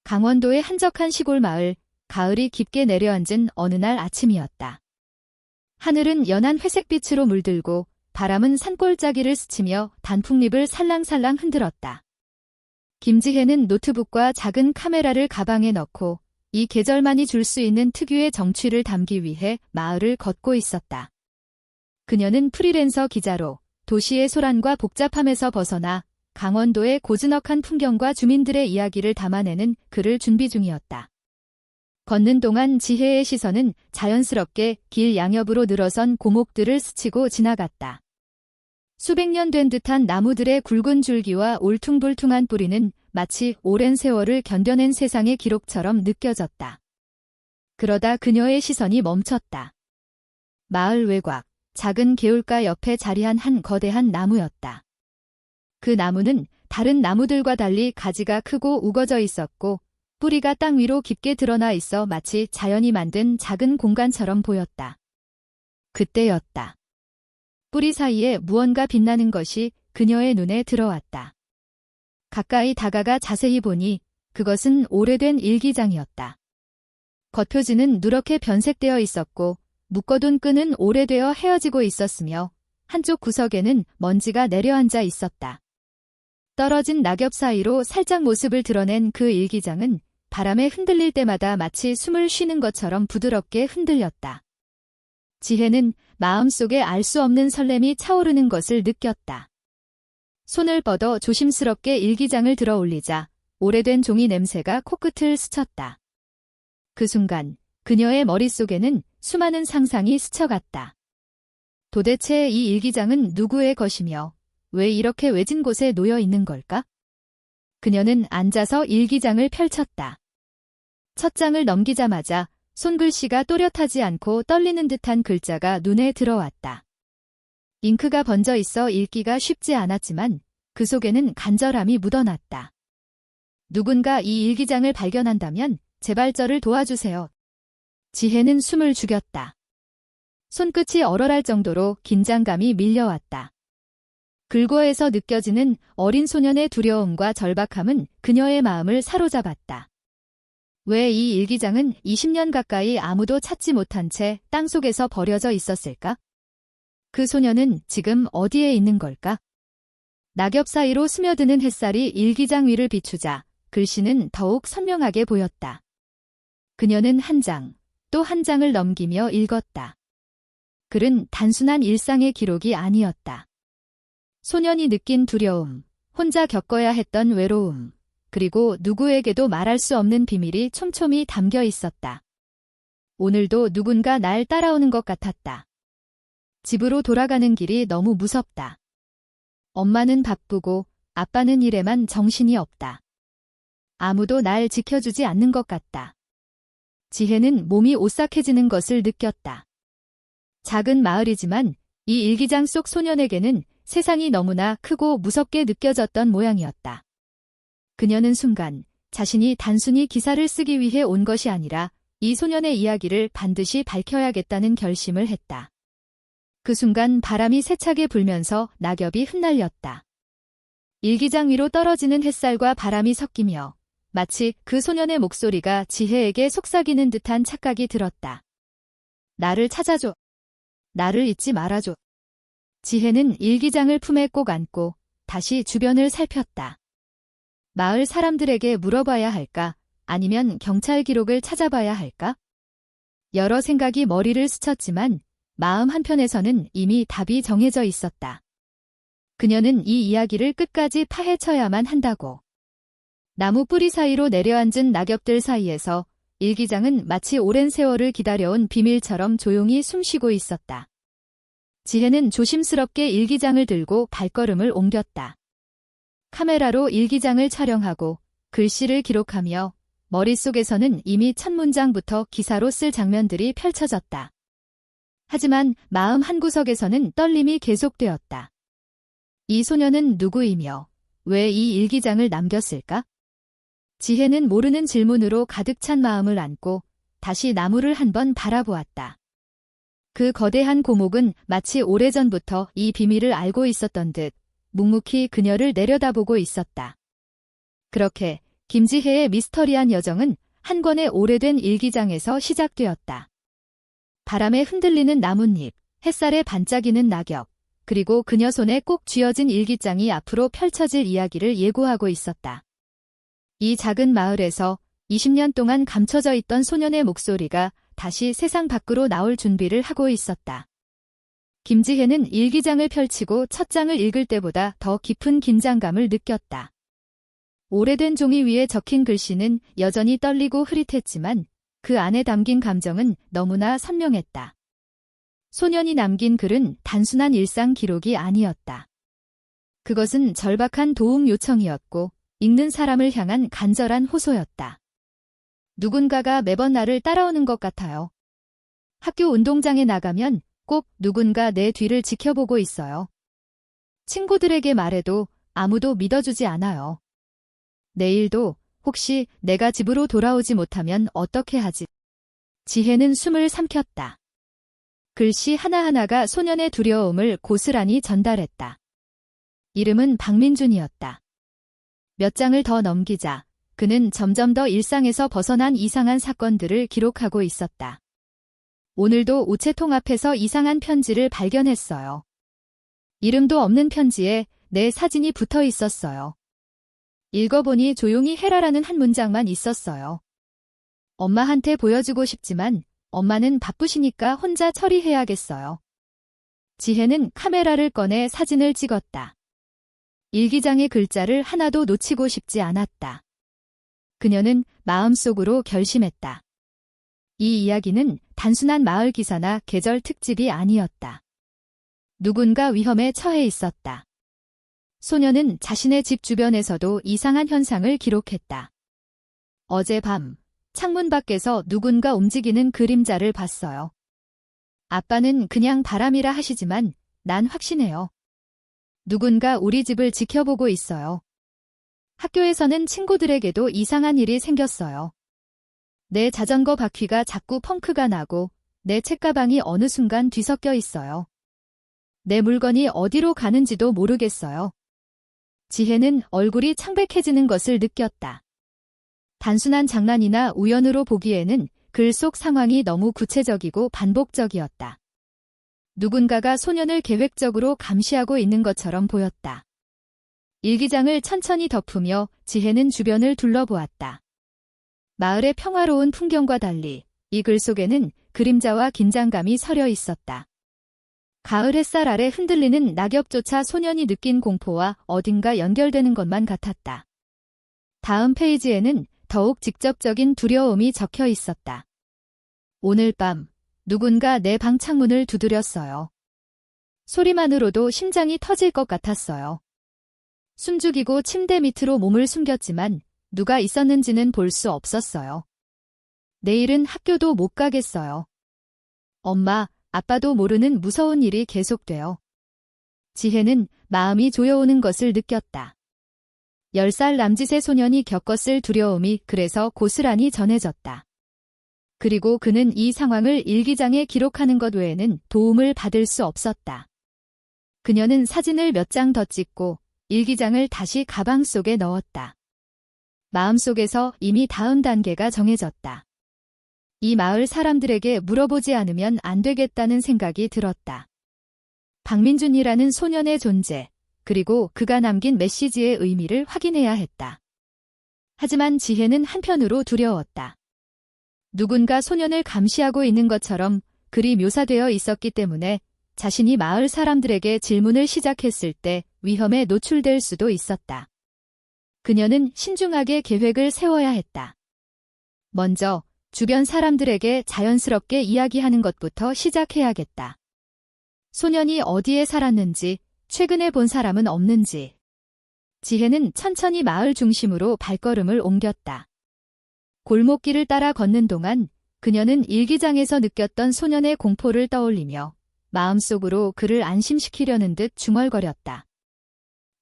강원도의 한적한 시골 마을, 가을이 깊게 내려앉은 어느 날 아침이었다. 하늘은 연한 회색빛으로 물들고 바람은 산골짜기를 스치며 단풍잎을 살랑살랑 흔들었다. 김지혜는 노트북과 작은 카메라를 가방에 넣고 이 계절만이 줄 수 있는 특유의 정취를 담기 위해 마을을 걷고 있었다. 그녀는 프리랜서 기자로 도시의 소란과 복잡함에서 벗어나 강원도의 고즈넉한 풍경과 주민들의 이야기를 담아내는 글을 준비 중이었다. 걷는 동안 지혜의 시선은 자연스럽게 길 양옆으로 늘어선 고목들을 스치고 지나갔다. 수백 년 된 듯한 나무들의 굵은 줄기와 울퉁불퉁한 뿌리는 마치 오랜 세월을 견뎌낸 세상의 기록처럼 느껴졌다. 그러다 그녀의 시선이 멈췄다. 마을 외곽, 작은 개울가 옆에 자리한 한 거대한 나무였다. 그 나무는 다른 나무들과 달리 가지가 크고 우거져 있었고 뿌리가 땅 위로 깊게 드러나 있어 마치 자연이 만든 작은 공간처럼 보였다. 그때였다. 뿌리 사이에 무언가 빛나는 것이 그녀의 눈에 들어왔다. 가까이 다가가 자세히 보니 그것은 오래된 일기장이었다. 겉표지는 누렇게 변색되어 있었고 묶어둔 끈은 오래되어 헤어지고 있었으며 한쪽 구석에는 먼지가 내려앉아 있었다. 떨어진 낙엽 사이로 살짝 모습을 드러낸 그 일기장은 바람에 흔들릴 때마다 마치 숨을 쉬는 것처럼 부드럽게 흔들렸다. 지혜는 마음속에 알 수 없는 설렘이 차오르는 것을 느꼈다. 손을 뻗어 조심스럽게 일기장을 들어 올리자 오래된 종이 냄새가 코끝을 스쳤다. 그 순간 그녀의 머릿속에는 수많은 상상이 스쳐갔다. 도대체 이 일기장은 누구의 것이며 왜 이렇게 외진 곳에 놓여 있는 걸까? 그녀는 앉아서 일기장을 펼쳤다. 첫 장을 넘기자마자 손글씨가 또렷하지 않고 떨리는 듯한 글자가 눈에 들어왔다. 잉크가 번져 있어 읽기가 쉽지 않았지만 그 속에는 간절함이 묻어났다. 누군가 이 일기장을 발견한다면 제발 저를 도와주세요. 지혜는 숨을 죽였다. 손끝이 얼얼할 정도로 긴장감이 밀려왔다. 글고에서 느껴지는 어린 소년의 두려움과 절박함은 그녀의 마음을 사로잡았다. 왜 이 일기장은 20년 가까이 아무도 찾지 못한 채 땅속에서 버려져 있었을까? 그 소년은 지금 어디에 있는 걸까? 낙엽 사이로 스며드는 햇살이 일기장 위를 비추자 글씨는 더욱 선명하게 보였다. 그녀는 한 장, 또 한 장을 넘기며 읽었다. 글은 단순한 일상의 기록이 아니었다. 소년이 느낀 두려움, 혼자 겪어야 했던 외로움, 그리고 누구에게도 말할 수 없는 비밀이 촘촘히 담겨 있었다. 오늘도 누군가 날 따라오는 것 같았다. 집으로 돌아가는 길이 너무 무섭다. 엄마는 바쁘고 아빠는 일에만 정신이 없다. 아무도 날 지켜주지 않는 것 같다. 지혜는 몸이 오싹해지는 것을 느꼈다. 작은 마을이지만 이 일기장 속 소년에게는 세상이 너무나 크고 무섭게 느껴졌던 모양이었다. 그녀는 순간 자신이 단순히 기사를 쓰기 위해 온 것이 아니라 이 소년의 이야기를 반드시 밝혀야겠다는 결심을 했다. 그 순간 바람이 세차게 불면서 낙엽이 흩날렸다. 일기장 위로 떨어지는 햇살과 바람이 섞이며 마치 그 소년의 목소리가 지혜에게 속삭이는 듯한 착각이 들었다. 나를 찾아줘. 나를 잊지 말아줘. 지혜는 일기장을 품에 꼭 안고 다시 주변을 살폈다. 마을 사람들에게 물어봐야 할까? 아니면 경찰 기록을 찾아봐야 할까? 여러 생각이 머리를 스쳤지만 마음 한편에서는 이미 답이 정해져 있었다. 그녀는 이 이야기를 끝까지 파헤쳐야만 한다고. 나무 뿌리 사이로 내려앉은 낙엽들 사이에서 일기장은 마치 오랜 세월을 기다려온 비밀처럼 조용히 숨쉬고 있었다. 지혜는 조심스럽게 일기장을 들고 발걸음을 옮겼다. 카메라로 일기장을 촬영하고 글씨를 기록하며 머릿속에서는 이미 첫 문장부터 기사로 쓸 장면들이 펼쳐졌다. 하지만 마음 한구석에서는 떨림이 계속되었다. 이 소년은 누구이며 왜 이 일기장을 남겼을까? 지혜는 모르는 질문으로 가득 찬 마음을 안고 다시 나무를 한번 바라보았다. 그 거대한 고목은 마치 오래전부터 이 비밀을 알고 있었던 듯 묵묵히 그녀를 내려다보고 있었다. 그렇게 김지혜의 미스터리한 여정은 한 권의 오래된 일기장에서 시작되었다. 바람에 흔들리는 나뭇잎, 햇살에 반짝이는 낙엽, 그리고 그녀 손에 꼭 쥐어진 일기장이 앞으로 펼쳐질 이야기를 예고하고 있었다. 이 작은 마을에서 20년 동안 감춰져 있던 소년의 목소리가 다시 세상 밖으로 나올 준비를 하고 있었다. 김지혜는 일기장을 펼치고 첫 장을 읽을 때보다 더 깊은 긴장감을 느꼈다. 오래된 종이 위에 적힌 글씨는 여전히 떨리고 흐릿했지만 그 안에 담긴 감정은 너무나 선명했다. 소년이 남긴 글은 단순한 일상 기록이 아니었다. 그것은 절박한 도움 요청이었고 읽는 사람을 향한 간절한 호소였다. 누군가가 매번 나를 따라오는 것 같아요. 학교 운동장에 나가면 꼭 누군가 내 뒤를 지켜보고 있어요. 친구들에게 말해도 아무도 믿어주지 않아요. 내일도 혹시 내가 집으로 돌아오지 못하면 어떻게 하지? 지혜는 숨을 삼켰다. 글씨 하나하나가 소년의 두려움을 고스란히 전달했다. 이름은 박민준이었다. 몇 장을 더 넘기자 그는 점점 더 일상에서 벗어난 이상한 사건들을 기록하고 있었다. 오늘도 우체통 앞에서 이상한 편지를 발견했어요. 이름도 없는 편지에 내 사진이 붙어 있었어요. 읽어보니 조용히 해라라는 한 문장만 있었어요. 엄마한테 보여주고 싶지만 엄마는 바쁘시니까 혼자 처리해야겠어요. 지혜는 카메라를 꺼내 사진을 찍었다. 일기장의 글자를 하나도 놓치고 싶지 않았다. 그녀는 마음속으로 결심했다. 이 이야기는 단순한 마을 기사나 계절 특집이 아니었다. 누군가 위험에 처해 있었다. 소녀는 자신의 집 주변에서도 이상한 현상을 기록했다. 어젯밤 창문 밖에서 누군가 움직이는 그림자를 봤어요. 아빠는 그냥 바람이라 하시지만 난 확신해요. 누군가 우리 집을 지켜보고 있어요. 학교에서는 친구들에게도 이상한 일이 생겼어요. 내 자전거 바퀴가 자꾸 펑크가 나고 내 책가방이 어느 순간 뒤섞여 있어요. 내 물건이 어디로 가는지도 모르겠어요. 지혜는 얼굴이 창백해지는 것을 느꼈다. 단순한 장난이나 우연으로 보기에는 글 속 상황이 너무 구체적이고 반복적이었다. 누군가가 소년을 계획적으로 감시하고 있는 것처럼 보였다. 일기장을 천천히 덮으며 지혜는 주변을 둘러보았다. 마을의 평화로운 풍경과 달리 이 글 속에는 그림자와 긴장감이 서려 있었다. 가을 햇살 아래 흔들리는 낙엽조차 소년이 느낀 공포와 어딘가 연결되는 것만 같았다. 다음 페이지에는 더욱 직접적인 두려움이 적혀 있었다. 오늘 밤 누군가 내 방 창문을 두드렸어요. 소리만으로도 심장이 터질 것 같았어요. 숨죽이고 침대 밑으로 몸을 숨겼지만 누가 있었는지는 볼 수 없었어요. 내일은 학교도 못 가겠어요. 엄마, 아빠도 모르는 무서운 일이 계속돼요. 지혜는 마음이 조여오는 것을 느꼈다. 10살 남짓의 소년이 겪었을 두려움이 그래서 고스란히 전해졌다. 그리고 그는 이 상황을 일기장에 기록하는 것 외에는 도움을 받을 수 없었다. 그녀는 사진을 몇 장 더 찍고 일기장을 다시 가방 속에 넣었다. 마음속에서 이미 다음 단계가 정해졌다. 이 마을 사람들에게 물어보지 않으면 안 되겠다는 생각이 들었다. 박민준이라는 소년의 존재, 그리고 그가 남긴 메시지의 의미를 확인해야 했다. 하지만 지혜는 한편으로 두려웠다. 누군가 소년을 감시하고 있는 것처럼 글이 묘사되어 있었기 때문에 자신이 마을 사람들에게 질문을 시작했을 때 위험에 노출될 수도 있었다. 그녀는 신중하게 계획을 세워야 했다. 먼저 주변 사람들에게 자연스럽게 이야기하는 것부터 시작해야겠다. 소년이 어디에 살았는지, 최근에 본 사람은 없는지. 지혜는 천천히 마을 중심으로 발걸음을 옮겼다. 골목길을 따라 걷는 동안 그녀는 일기장에서 느꼈던 소년의 공포를 떠올리며 마음속으로 그를 안심시키려는 듯 중얼거렸다.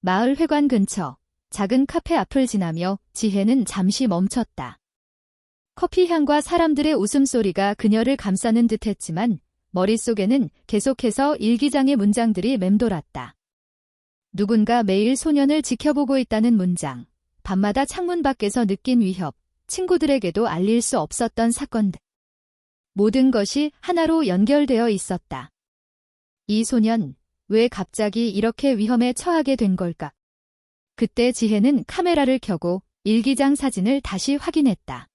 마을 회관 근처 작은 카페 앞을 지나며 지혜는 잠시 멈췄다. 커피 향과 사람들의 웃음소리가 그녀를 감싸는 듯했지만 머릿속에는 계속해서 일기장의 문장들이 맴돌았다. 누군가 매일 소년을 지켜보고 있다는 문장, 밤마다 창문 밖에서 느낀 위협, 친구들에게도 알릴 수 없었던 사건들. 모든 것이 하나로 연결되어 있었다. 이 소년, 왜 갑자기 이렇게 위험에 처하게 된 걸까? 그때 지혜는 카메라를 켜고 일기장 사진을 다시 확인했다.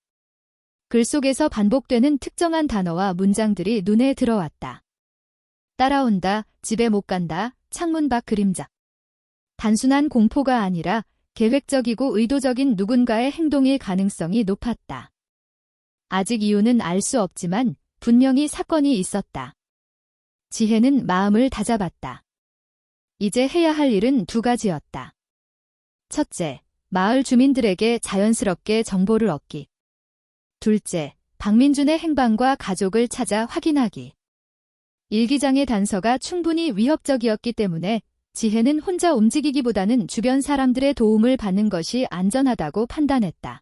글 속에서 반복되는 특정한 단어와 문장들이 눈에 들어왔다. 따라온다, 집에 못 간다, 창문 밖 그림자. 단순한 공포가 아니라 계획적이고 의도적인 누군가의 행동일 가능성이 높았다. 아직 이유는 알 수 없지만 분명히 사건이 있었다. 지혜는 마음을 다잡았다. 이제 해야 할 일은 두 가지였다. 첫째, 마을 주민들에게 자연스럽게 정보를 얻기. 둘째, 박민준의 행방과 가족을 찾아 확인하기. 일기장의 단서가 충분히 위협적이었기 때문에 지혜는 혼자 움직이기보다는 주변 사람들의 도움을 받는 것이 안전하다고 판단했다.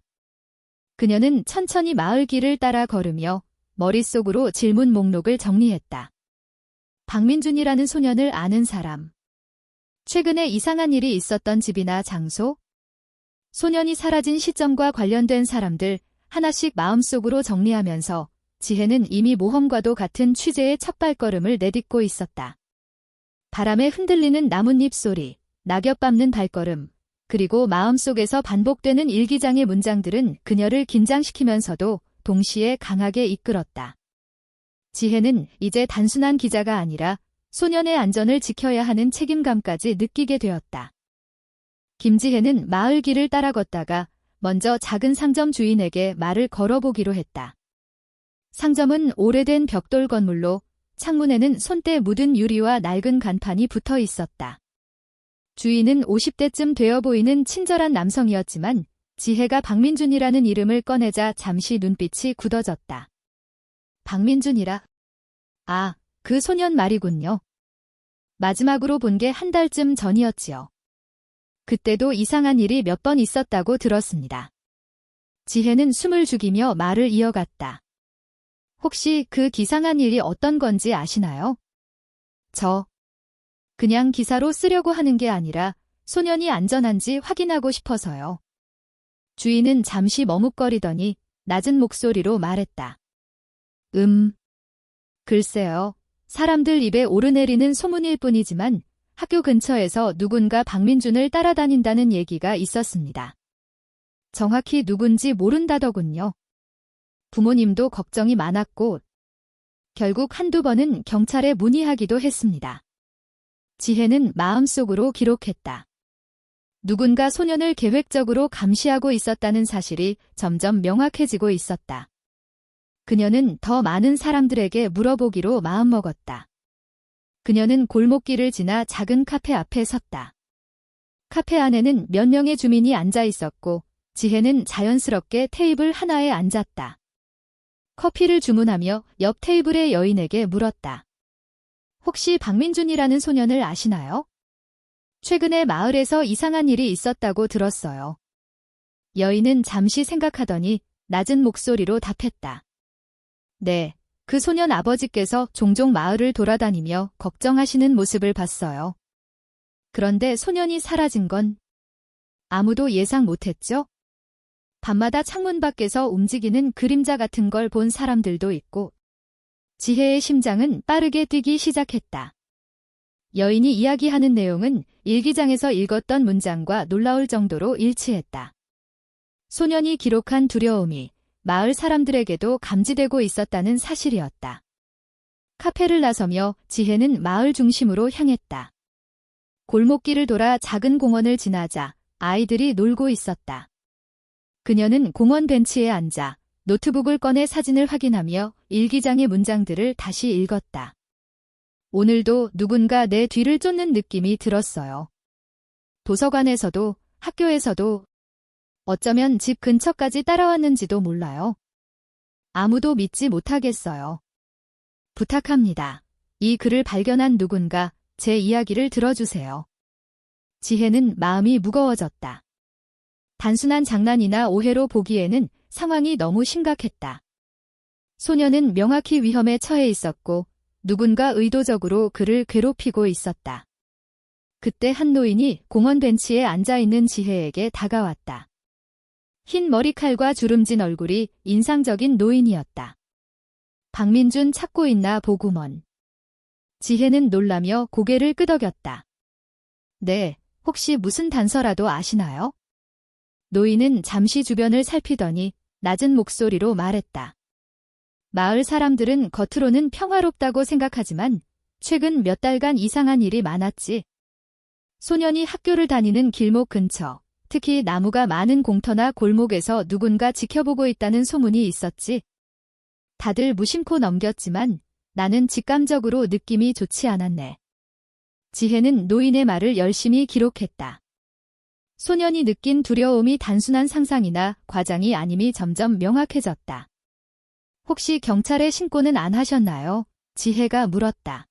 그녀는 천천히 마을 길을 따라 걸으며 머릿속으로 질문 목록을 정리했다. 박민준이라는 소년을 아는 사람. 최근에 이상한 일이 있었던 집이나 장소. 소년이 사라진 시점과 관련된 사람들 하나씩 마음속으로 정리하면서 지혜는 이미 모험과도 같은 취재의 첫 발걸음을 내딛고 있었다. 바람에 흔들리는 나뭇잎 소리, 낙엽 밟는 발걸음, 그리고 마음속에서 반복되는 일기장의 문장들은 그녀를 긴장시키면서도 동시에 강하게 이끌었다. 지혜는 이제 단순한 기자가 아니라 소년의 안전을 지켜야 하는 책임감까지 느끼게 되었다. 김지혜는 마을 길을 따라 걷다가 먼저 작은 상점 주인에게 말을 걸어보기로 했다. 상점은 오래된 벽돌 건물로 창문에는 손때 묻은 유리와 낡은 간판이 붙어 있었다. 주인은 50대쯤 되어 보이는 친절한 남성이었지만 지혜가 박민준이라는 이름을 꺼내자 잠시 눈빛이 굳어졌다. 박민준이라? 아, 그 소년 말이군요. 마지막으로 본 게 한 달쯤 전이었지요. 그때도 이상한 일이 몇 번 있었다고 들었습니다. 지혜는 숨을 죽이며 말을 이어갔다. 혹시 그 기상한 일이 어떤 건지 아시나요? 그냥 기사로 쓰려고 하는 게 아니라 소년이 안전한지 확인하고 싶어서요. 주인은 잠시 머뭇거리더니 낮은 목소리로 말했다. 글쎄요. 사람들 입에 오르내리는 소문일 뿐이지만 학교 근처에서 누군가 박민준을 따라다닌다는 얘기가 있었습니다. 정확히 누군지 모른다더군요. 부모님도 걱정이 많았고 결국 한두 번은 경찰에 문의하기도 했습니다. 지혜는 마음속으로 기록했다. 누군가 소년을 계획적으로 감시하고 있었다는 사실이 점점 명확해지고 있었다. 그녀는 더 많은 사람들에게 물어보기로 마음먹었다. 그녀는 골목길을 지나 작은 카페 앞에 섰다. 카페 안에는 몇 명의 주민이 앉아 있었고 지혜는 자연스럽게 테이블 하나에 앉았다. 커피를 주문하며 옆 테이블의 여인에게 물었다. 혹시 박민준이라는 소년을 아시나요? 최근에 마을에서 이상한 일이 있었다고 들었어요. 여인은 잠시 생각하더니 낮은 목소리로 답했다. 네, 그 소년 아버지께서 종종 마을을 돌아다니며 걱정하시는 모습을 봤어요. 그런데 소년이 사라진 건 아무도 예상 못했죠? 밤마다 창문 밖에서 움직이는 그림자 같은 걸 본 사람들도 있고 지혜의 심장은 빠르게 뛰기 시작했다. 여인이 이야기하는 내용은 일기장에서 읽었던 문장과 놀라울 정도로 일치했다. 소년이 기록한 두려움이 마을 사람들에게도 감지되고 있었다는 사실이었다. 카페를 나서며 지혜는 마을 중심으로 향했다. 골목길을 돌아 작은 공원을 지나자 아이들이 놀고 있었다. 그녀는 공원 벤치에 앉아 노트북을 꺼내 사진을 확인하며 일기장의 문장들을 다시 읽었다. 오늘도 누군가 내 뒤를 쫓는 느낌이 들었어요. 도서관에서도 학교에서도 어쩌면 집 근처까지 따라왔는지도 몰라요. 아무도 믿지 못하겠어요. 부탁합니다. 이 글을 발견한 누군가 제 이야기를 들어주세요. 지혜는 마음이 무거워졌다. 단순한 장난이나 오해로 보기에는 상황이 너무 심각했다. 소년은 명확히 위험에 처해 있었고 누군가 의도적으로 그를 괴롭히고 있었다. 그때 한 노인이 공원 벤치에 앉아있는 지혜에게 다가왔다. 흰 머리칼과 주름진 얼굴이 인상적인 노인이었다. 박민준 찾고 있나 보구먼. 지혜는 놀라며 고개를 끄덕였다. 네, 혹시 무슨 단서라도 아시나요? 노인은 잠시 주변을 살피더니 낮은 목소리로 말했다. 마을 사람들은 겉으로는 평화롭다고 생각하지만 최근 몇 달간 이상한 일이 많았지. 소년이 학교를 다니는 길목 근처, 특히 나무가 많은 공터나 골목에서 누군가 지켜보고 있다는 소문이 있었지. 다들 무심코 넘겼지만 나는 직감적으로 느낌이 좋지 않았네. 지혜는 노인의 말을 열심히 기록했다. 소년이 느낀 두려움이 단순한 상상이나 과장이 아님이 점점 명확해졌다. 혹시 경찰에 신고는 안 하셨나요? 지혜가 물었다.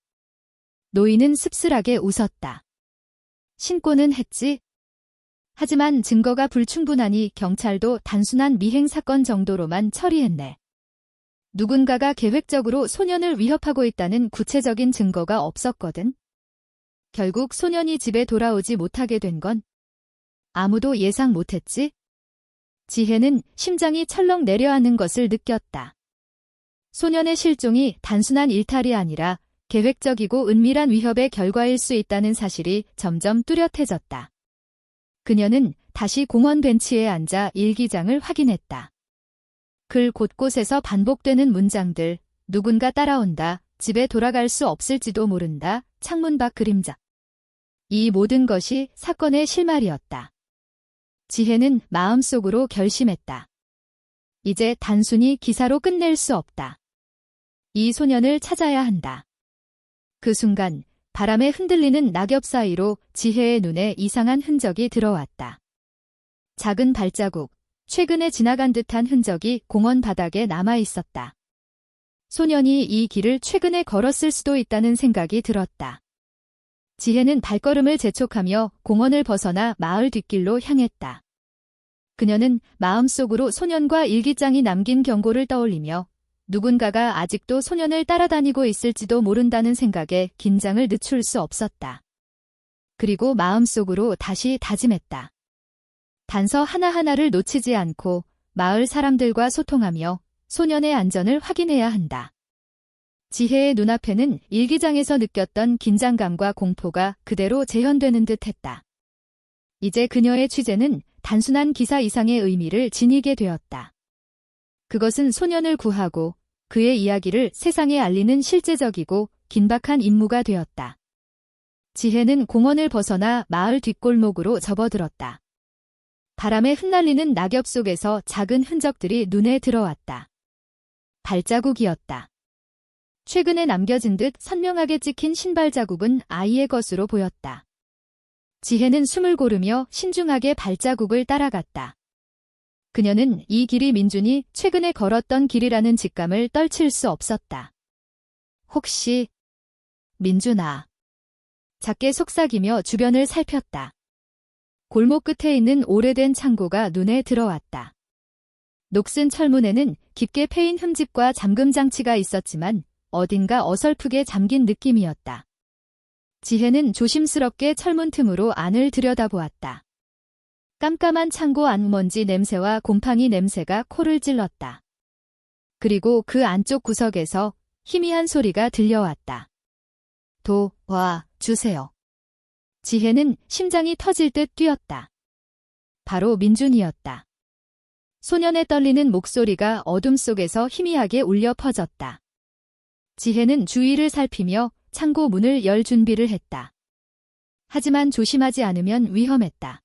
노인은 씁쓸하게 웃었다. 신고는 했지. 하지만 증거가 불충분하니 경찰도 단순한 미행 사건 정도로만 처리했네. 누군가가 계획적으로 소년을 위협하고 있다는 구체적인 증거가 없었거든. 결국 소년이 집에 돌아오지 못하게 된 건 아무도 예상 못했지. 지혜는 심장이 철렁 내려앉는 것을 느꼈다. 소년의 실종이 단순한 일탈이 아니라 계획적이고 은밀한 위협의 결과일 수 있다는 사실이 점점 뚜렷해졌다. 그녀는 다시 공원 벤치에 앉아 일기장을 확인했다. 글 곳곳에서 반복되는 문장들, 누군가 따라온다, 집에 돌아갈 수 없을지도 모른다, 창문 밖 그림자. 이 모든 것이 사건의 실마리였다. 지혜는 마음속으로 결심했다. 이제 단순히 기사로 끝낼 수 없다. 이 소년을 찾아야 한다. 그 순간 바람에 흔들리는 낙엽 사이로 지혜의 눈에 이상한 흔적이 들어왔다. 작은 발자국, 최근에 지나간 듯한 흔적이 공원 바닥에 남아 있었다. 소년이 이 길을 최근에 걸었을 수도 있다는 생각이 들었다. 지혜는 발걸음을 재촉하며 공원을 벗어나 마을 뒷길로 향했다. 그녀는 마음속으로 소년과 일기장이 남긴 경고를 떠올리며 누군가가 아직도 소년을 따라다니고 있을지도 모른다는 생각에 긴장을 늦출 수 없었다. 그리고 마음속으로 다시 다짐했다. 단서 하나하나를 놓치지 않고 마을 사람들과 소통하며 소년의 안전을 확인해야 한다. 지혜의 눈앞에는 일기장에서 느꼈던 긴장감과 공포가 그대로 재현되는 듯했다. 이제 그녀의 취재는 단순한 기사 이상의 의미를 지니게 되었다. 그것은 소년을 구하고 그의 이야기를 세상에 알리는 실제적이고 긴박한 임무가 되었다. 지혜는 공원을 벗어나 마을 뒷골목으로 접어들었다. 바람에 흩날리는 낙엽 속에서 작은 흔적들이 눈에 들어왔다. 발자국이었다. 최근에 남겨진 듯 선명하게 찍힌 신발 자국은 아이의 것으로 보였다. 지혜는 숨을 고르며 신중하게 발자국을 따라갔다. 그녀는 이 길이 민준이 최근에 걸었던 길이라는 직감을 떨칠 수 없었다. 혹시 민준아. 작게 속삭이며 주변을 살폈다. 골목 끝에 있는 오래된 창고가 눈에 들어왔다. 녹슨 철문에는 깊게 패인 흠집과 잠금 장치가 있었지만 어딘가 어설프게 잠긴 느낌이었다. 지혜는 조심스럽게 철문 틈으로 안을 들여다보았다. 깜깜한 창고 안 먼지 냄새와 곰팡이 냄새가 코를 찔렀다. 그리고 그 안쪽 구석에서 희미한 소리가 들려왔다. 도와주세요. 지혜는 심장이 터질 듯 뛰었다. 바로 민준이었다. 소년의 떨리는 목소리가 어둠 속에서 희미하게 울려 퍼졌다. 지혜는 주위를 살피며 창고 문을 열 준비를 했다. 하지만 조심하지 않으면 위험했다.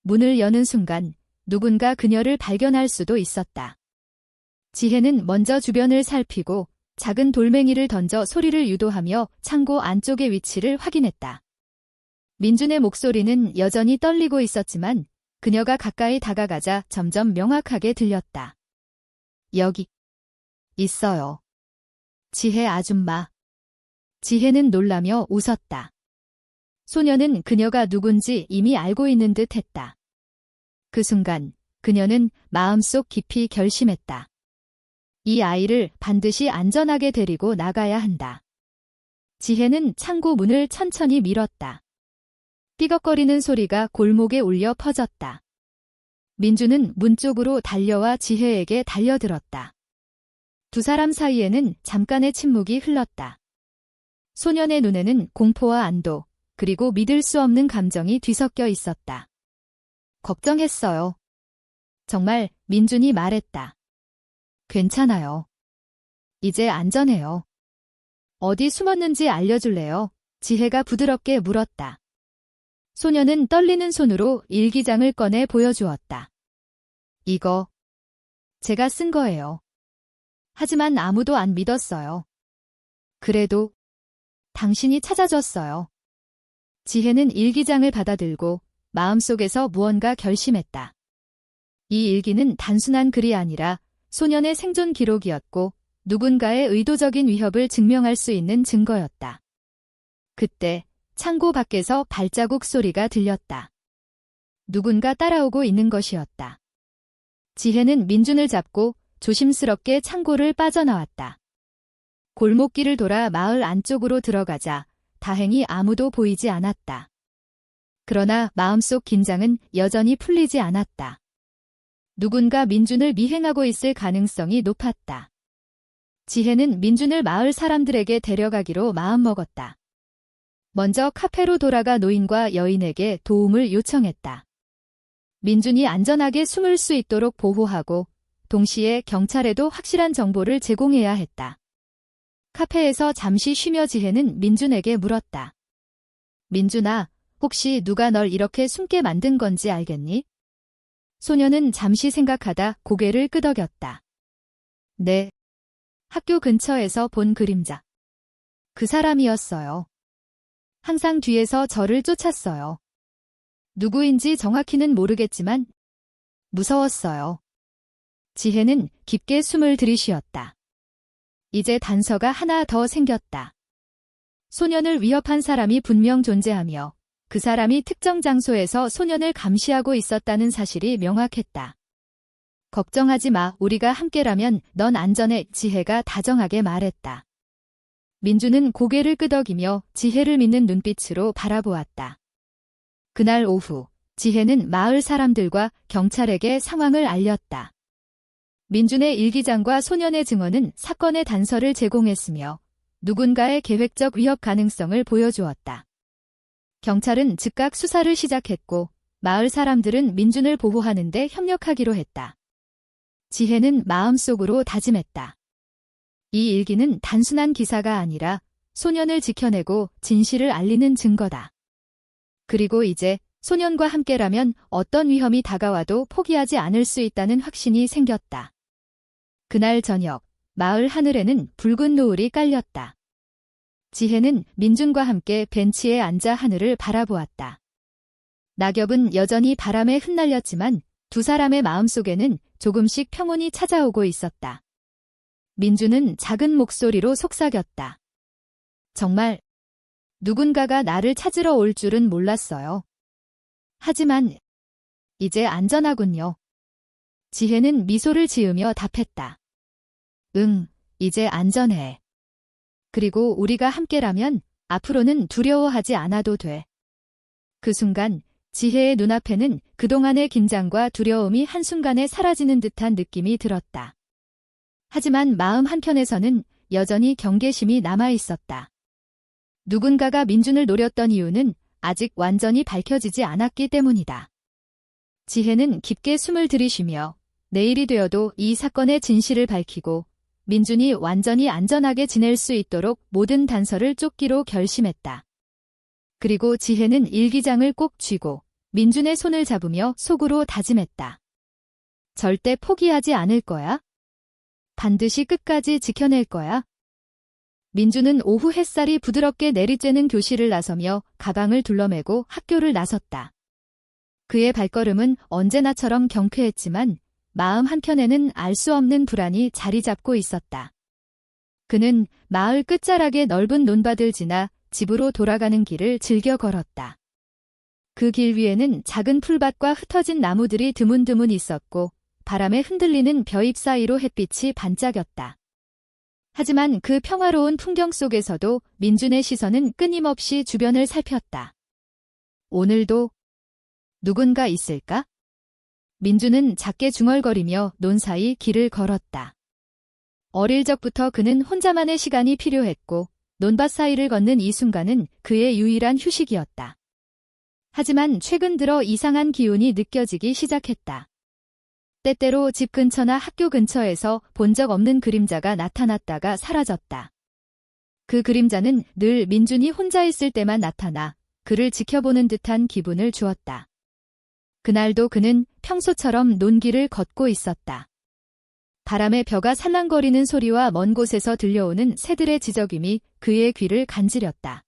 문을 여는 순간 누군가 그녀를 발견할 수도 있었다. 지혜는 먼저 주변을 살피고 작은 돌멩이를 던져 소리를 유도하며 창고 안쪽의 위치를 확인했다. 민준의 목소리는 여전히 떨리고 있었지만 그녀가 가까이 다가가자 점점 명확하게 들렸다. 여기 있어요. 지혜 아줌마. 지혜는 놀라며 웃었다. 소녀는 그녀가 누군지 이미 알고 있는 듯 했다. 그 순간 그녀는 마음속 깊이 결심했다. 이 아이를 반드시 안전하게 데리고 나가야 한다. 지혜는 창고 문을 천천히 밀었다. 삐걱거리는 소리가 골목에 울려 퍼졌다. 민주는 문 쪽으로 달려와 지혜에게 달려들었다. 두 사람 사이에는 잠깐의 침묵이 흘렀다. 소년의 눈에는 공포와 안도, 그리고 믿을 수 없는 감정이 뒤섞여 있었다. 걱정했어요. 정말 민준이 말했다. 괜찮아요. 이제 안전해요. 어디 숨었는지 알려줄래요? 지혜가 부드럽게 물었다. 소년은 떨리는 손으로 일기장을 꺼내 보여주었다. 이거 제가 쓴 거예요. 하지만 아무도 안 믿었어요. 그래도 당신이 찾아줬어요. 지혜는 일기장을 받아들고 마음속에서 무언가 결심했다. 이 일기는 단순한 글이 아니라 소년의 생존 기록이었고 누군가의 의도적인 위협을 증명할 수 있는 증거였다. 그때 창고 밖에서 발자국 소리가 들렸다. 누군가 따라오고 있는 것이었다. 지혜는 민준을 잡고 조심스럽게 창고를 빠져나왔다. 골목길을 돌아 마을 안쪽으로 들어가자 다행히 아무도 보이지 않았다. 그러나 마음속 긴장은 여전히 풀리지 않았다. 누군가 민준을 미행하고 있을 가능성이 높았다. 지혜는 민준을 마을 사람들에게 데려가기로 마음먹었다. 먼저 카페로 돌아가 노인과 여인에게 도움을 요청했다. 민준이 안전하게 숨을 수 있도록 보호하고 동시에 경찰에도 확실한 정보를 제공해야 했다. 카페에서 잠시 쉬며 지혜는 민준에게 물었다. 민준아, 혹시 누가 널 이렇게 숨게 만든 건지 알겠니? 소녀는 잠시 생각하다 고개를 끄덕였다. 네. 학교 근처에서 본 그림자. 그 사람이었어요. 항상 뒤에서 저를 쫓았어요. 누구인지 정확히는 모르겠지만 무서웠어요. 지혜는 깊게 숨을 들이쉬었다. 이제 단서가 하나 더 생겼다. 소년을 위협한 사람이 분명 존재하며 그 사람이 특정 장소에서 소년을 감시하고 있었다는 사실이 명확했다. 걱정하지 마, 우리가 함께라면 넌 안전해, 지혜가 다정하게 말했다. 민주는 고개를 끄덕이며 지혜를 믿는 눈빛으로 바라보았다. 그날 오후, 지혜는 마을 사람들과 경찰에게 상황을 알렸다. 민준의 일기장과 소년의 증언은 사건의 단서를 제공했으며 누군가의 계획적 위협 가능성을 보여주었다. 경찰은 즉각 수사를 시작했고 마을 사람들은 민준을 보호하는 데 협력하기로 했다. 지혜는 마음속으로 다짐했다. 이 일기는 단순한 기사가 아니라 소년을 지켜내고 진실을 알리는 증거다. 그리고 이제 소년과 함께라면 어떤 위험이 다가와도 포기하지 않을 수 있다는 확신이 생겼다. 그날 저녁, 마을 하늘에는 붉은 노을이 깔렸다. 지혜는 민준과 함께 벤치에 앉아 하늘을 바라보았다. 낙엽은 여전히 바람에 흩날렸지만 두 사람의 마음속에는 조금씩 평온이 찾아오고 있었다. 민준은 작은 목소리로 속삭였다. 정말 누군가가 나를 찾으러 올 줄은 몰랐어요. 하지만 이제 안전하군요. 지혜는 미소를 지으며 답했다. 응, 이제 안전해. 그리고 우리가 함께라면 앞으로는 두려워하지 않아도 돼. 그 순간 지혜의 눈앞에는 그동안의 긴장과 두려움이 한순간에 사라지는 듯한 느낌이 들었다. 하지만 마음 한켠에서는 여전히 경계심이 남아있었다. 누군가가 민준을 노렸던 이유는 아직 완전히 밝혀지지 않았기 때문이다. 지혜는 깊게 숨을 들이쉬며 내일이 되어도 이 사건의 진실을 밝히고 민준이 완전히 안전하게 지낼 수 있도록 모든 단서를 쫓기로 결심했다. 그리고 지혜는 일기장을 꼭 쥐고 민준의 손을 잡으며 속으로 다짐했다. 절대 포기하지 않을 거야. 반드시 끝까지 지켜낼 거야. 민준은 오후 햇살이 부드럽게 내리쬐는 교실을 나서며 가방을 둘러매고 학교를 나섰다. 그의 발걸음은 언제나처럼 경쾌했지만 마음 한켠에는 알 수 없는 불안이 자리 잡고 있었다. 그는 마을 끝자락의 넓은 논밭을 지나 집으로 돌아가는 길을 즐겨 걸었다. 그 길 위에는 작은 풀밭과 흩어진 나무들이 드문드문 있었고 바람에 흔들리는 벼잎 사이로 햇빛이 반짝였다. 하지만 그 평화로운 풍경 속에서도 민준의 시선은 끊임없이 주변을 살폈다. 오늘도 누군가 있을까? 민주는 작게 중얼거리며 논 사이 길을 걸었다. 어릴 적부터 그는 혼자만의 시간이 필요했고 논밭 사이를 걷는 이 순간은 그의 유일한 휴식이었다. 하지만 최근 들어 이상한 기운이 느껴지기 시작했다. 때때로 집 근처나 학교 근처에서 본 적 없는 그림자가 나타났다가 사라졌다. 그 그림자는 늘 민준이 혼자 있을 때만 나타나 그를 지켜보는 듯한 기분을 주었다. 그날도 그는 평소처럼 논길을 걷고 있었다. 바람에 벼가 살랑거리는 소리와 먼 곳에서 들려오는 새들의 지저귀이 그의 귀를 간지렸다.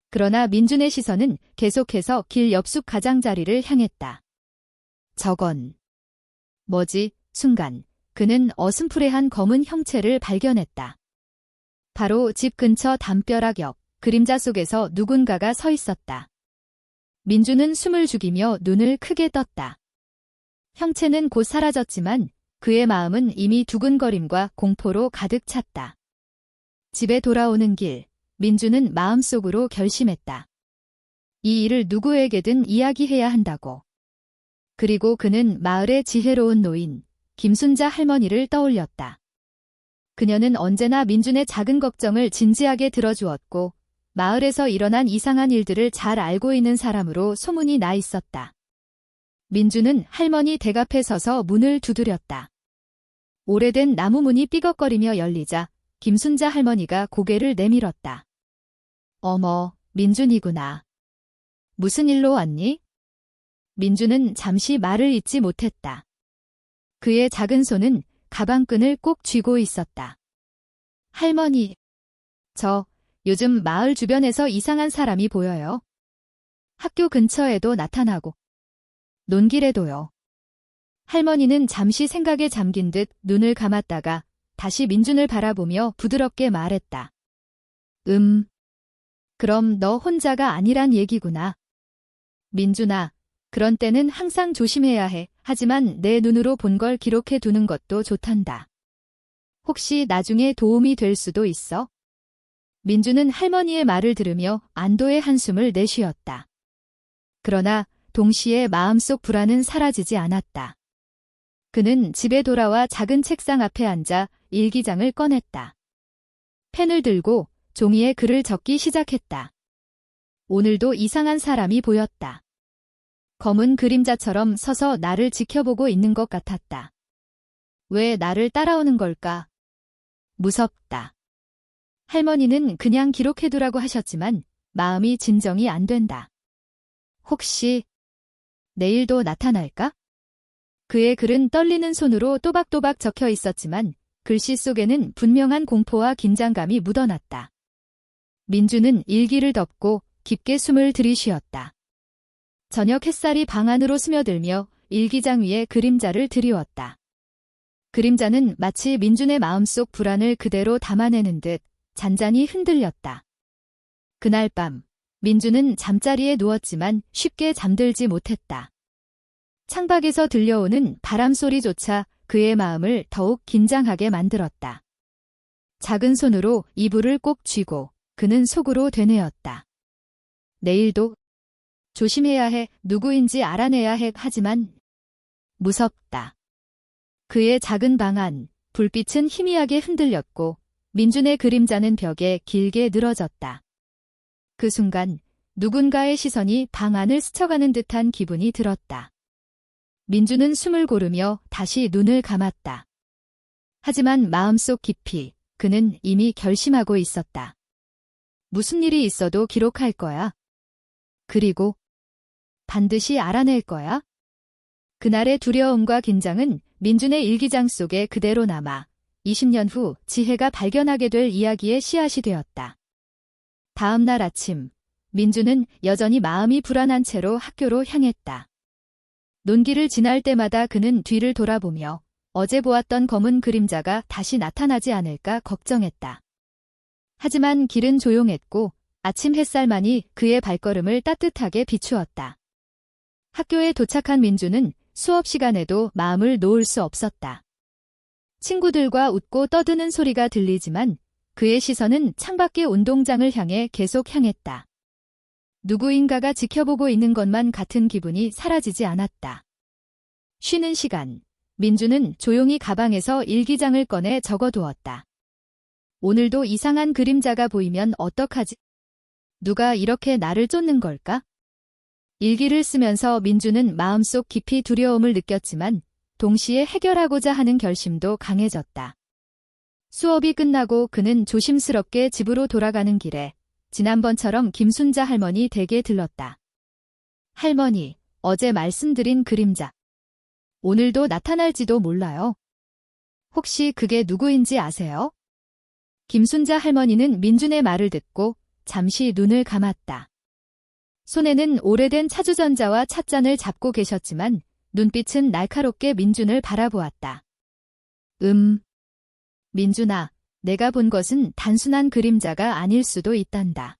그러나 민준의 시선은 계속해서 길 옆숲 가장자리를 향했다. 저건 뭐지? 순간 그는 어슴푸레한 검은 형체를 발견했다. 바로 집 근처 담벼락 옆 그림자 속에서 누군가가 서 있었다. 민준은 숨을 죽이며 눈을 크게 떴다. 형체는 곧 사라졌지만 그의 마음은 이미 두근거림과 공포로 가득 찼다. 집에 돌아오는 길, 민준은 마음속으로 결심했다. 이 일을 누구에게든 이야기해야 한다고. 그리고 그는 마을의 지혜로운 노인, 김순자 할머니를 떠올렸다. 그녀는 언제나 민준의 작은 걱정을 진지하게 들어주었고 마을에서 일어난 이상한 일들을 잘 알고 있는 사람으로 소문이 나 있었다. 민준은 할머니 댁 앞에 서서 문을 두드렸다. 오래된 나무 문이 삐걱거리며 열리자 김순자 할머니가 고개를 내밀었다. 어머, 민준이구나. 무슨 일로 왔니? 민준은 잠시 말을 잇지 못했다. 그의 작은 손은 가방끈을 꼭 쥐고 있었다. 할머니, 저 요즘 마을 주변에서 이상한 사람이 보여요. 학교 근처에도 나타나고 논길에도요. 할머니는 잠시 생각에 잠긴 듯 눈을 감았다가 다시 민준을 바라보며 부드럽게 말했다. 그럼 너 혼자가 아니란 얘기구나. 민준아, 그런 때는 항상 조심해야 해. 하지만 내 눈으로 본 걸 기록해 두는 것도 좋단다. 혹시 나중에 도움이 될 수도 있어? 민준은 할머니의 말을 들으며 안도의 한숨을 내쉬었다. 그러나 동시에 마음속 불안은 사라지지 않았다. 그는 집에 돌아와 작은 책상 앞에 앉아 일기장을 꺼냈다. 펜을 들고 종이에 글을 적기 시작했다. 오늘도 이상한 사람이 보였다. 검은 그림자처럼 서서 나를 지켜보고 있는 것 같았다. 왜 나를 따라오는 걸까? 무섭다. 할머니는 그냥 기록해두라고 하셨지만 마음이 진정이 안 된다. 혹시 내일도 나타날까? 그의 글은 떨리는 손으로 또박또박 적혀 있었지만 글씨 속에는 분명한 공포와 긴장감이 묻어났다. 민주는 일기를 덮고 깊게 숨을 들이쉬었다. 저녁 햇살이 방 안으로 스며들며 일기장 위에 그림자를 드리웠다. 그림자는 마치 민준의 마음속 불안을 그대로 담아내는 듯 잔잔히 흔들렸다. 그날 밤, 민준은 잠자리에 누웠지만 쉽게 잠들지 못했다. 창밖에서 들려오는 바람 소리조차 그의 마음을 더욱 긴장하게 만들었다. 작은 손으로 이불을 꼭 쥐고 그는 속으로 되뇌었다. 내일도 조심해야 해, 누구인지 알아내야 해. 하지만 무섭다. 그의 작은 방 안, 불빛은 희미하게 흔들렸고 민준의 그림자는 벽에 길게 늘어졌다. 그 순간 누군가의 시선이 방 안을 스쳐가는 듯한 기분이 들었다. 민준은 숨을 고르며 다시 눈을 감았다. 하지만 마음속 깊이 그는 이미 결심하고 있었다. 무슨 일이 있어도 기록할 거야. 그리고 반드시 알아낼 거야. 그날의 두려움과 긴장은 민준의 일기장 속에 그대로 남아 20년 후 지혜가 발견하게 될 이야기의 씨앗이 되었다. 다음 날 아침, 민준은 여전히 마음이 불안한 채로 학교로 향했다. 논길을 지날 때마다 그는 뒤를 돌아보며 어제 보았던 검은 그림자가 다시 나타나지 않을까 걱정했다. 하지만 길은 조용했고 아침 햇살만이 그의 발걸음을 따뜻하게 비추었다. 학교에 도착한 민준은 수업 시간에도 마음을 놓을 수 없었다. 친구들과 웃고 떠드는 소리가 들리지만 그의 시선은 창밖의 운동장을 향해 계속 향했다. 누구인가가 지켜보고 있는 것만 같은 기분이 사라지지 않았다. 쉬는 시간, 민주는 조용히 가방에서 일기장을 꺼내 적어두었다. 오늘도 이상한 그림자가 보이면 어떡하지? 누가 이렇게 나를 쫓는 걸까? 일기를 쓰면서 민주는 마음속 깊이 두려움을 느꼈지만 동시에 해결하고자 하는 결심도 강해졌다. 수업이 끝나고 그는 조심스럽게 집으로 돌아가는 길에 지난번처럼 김순자 할머니 댁에 들렀다. 할머니, 어제 말씀드린 그림자. 오늘도 나타날지도 몰라요. 혹시 그게 누구인지 아세요? 김순자 할머니는 민준의 말을 듣고 잠시 눈을 감았다. 손에는 오래된 차주전자와 찻잔을 잡고 계셨지만 눈빛은 날카롭게 민준을 바라보았다. 민준아, 내가 본 것은 단순한 그림자가 아닐 수도 있단다.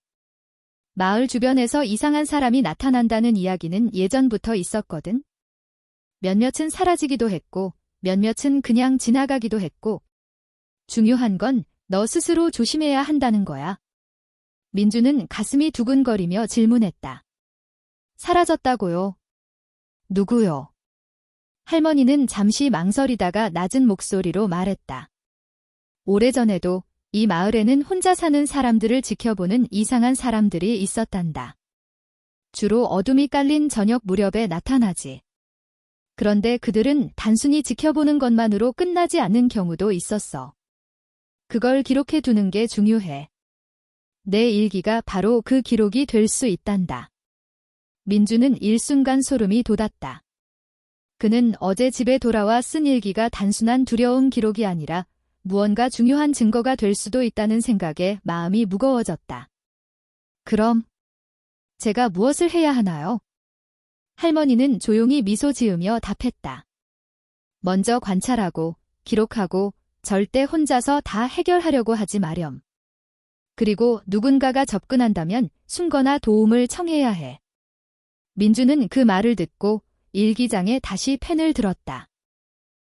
마을 주변에서 이상한 사람이 나타난다는 이야기는 예전부터 있었거든. 몇몇은 사라지기도 했고 몇몇은 그냥 지나가기도 했고 중요한 건 너 스스로 조심해야 한다는 거야. 민주는 가슴이 두근거리며 질문했다. 사라졌다고요? 누구요? 할머니는 잠시 망설이다가 낮은 목소리로 말했다. 오래전에도 이 마을에는 혼자 사는 사람들을 지켜보는 이상한 사람들이 있었단다. 주로 어둠이 깔린 저녁 무렵에 나타나지. 그런데 그들은 단순히 지켜보는 것만으로 끝나지 않는 경우도 있었어. 그걸 기록해 두는 게 중요해. 내 일기가 바로 그 기록이 될 수 있단다. 민주는 일순간 소름이 돋았다. 그는 어제 집에 돌아와 쓴 일기가 단순한 두려움 기록이 아니라 무언가 중요한 증거가 될 수도 있다는 생각에 마음이 무거워졌다. 그럼 제가 무엇을 해야 하나요? 할머니는 조용히 미소 지으며 답했다. 먼저 관찰하고 기록하고 절대 혼자서 다 해결하려고 하지 마렴. 그리고 누군가가 접근한다면 숨거나 도움을 청해야 해. 민주는 그 말을 듣고 일기장에 다시 펜을 들었다.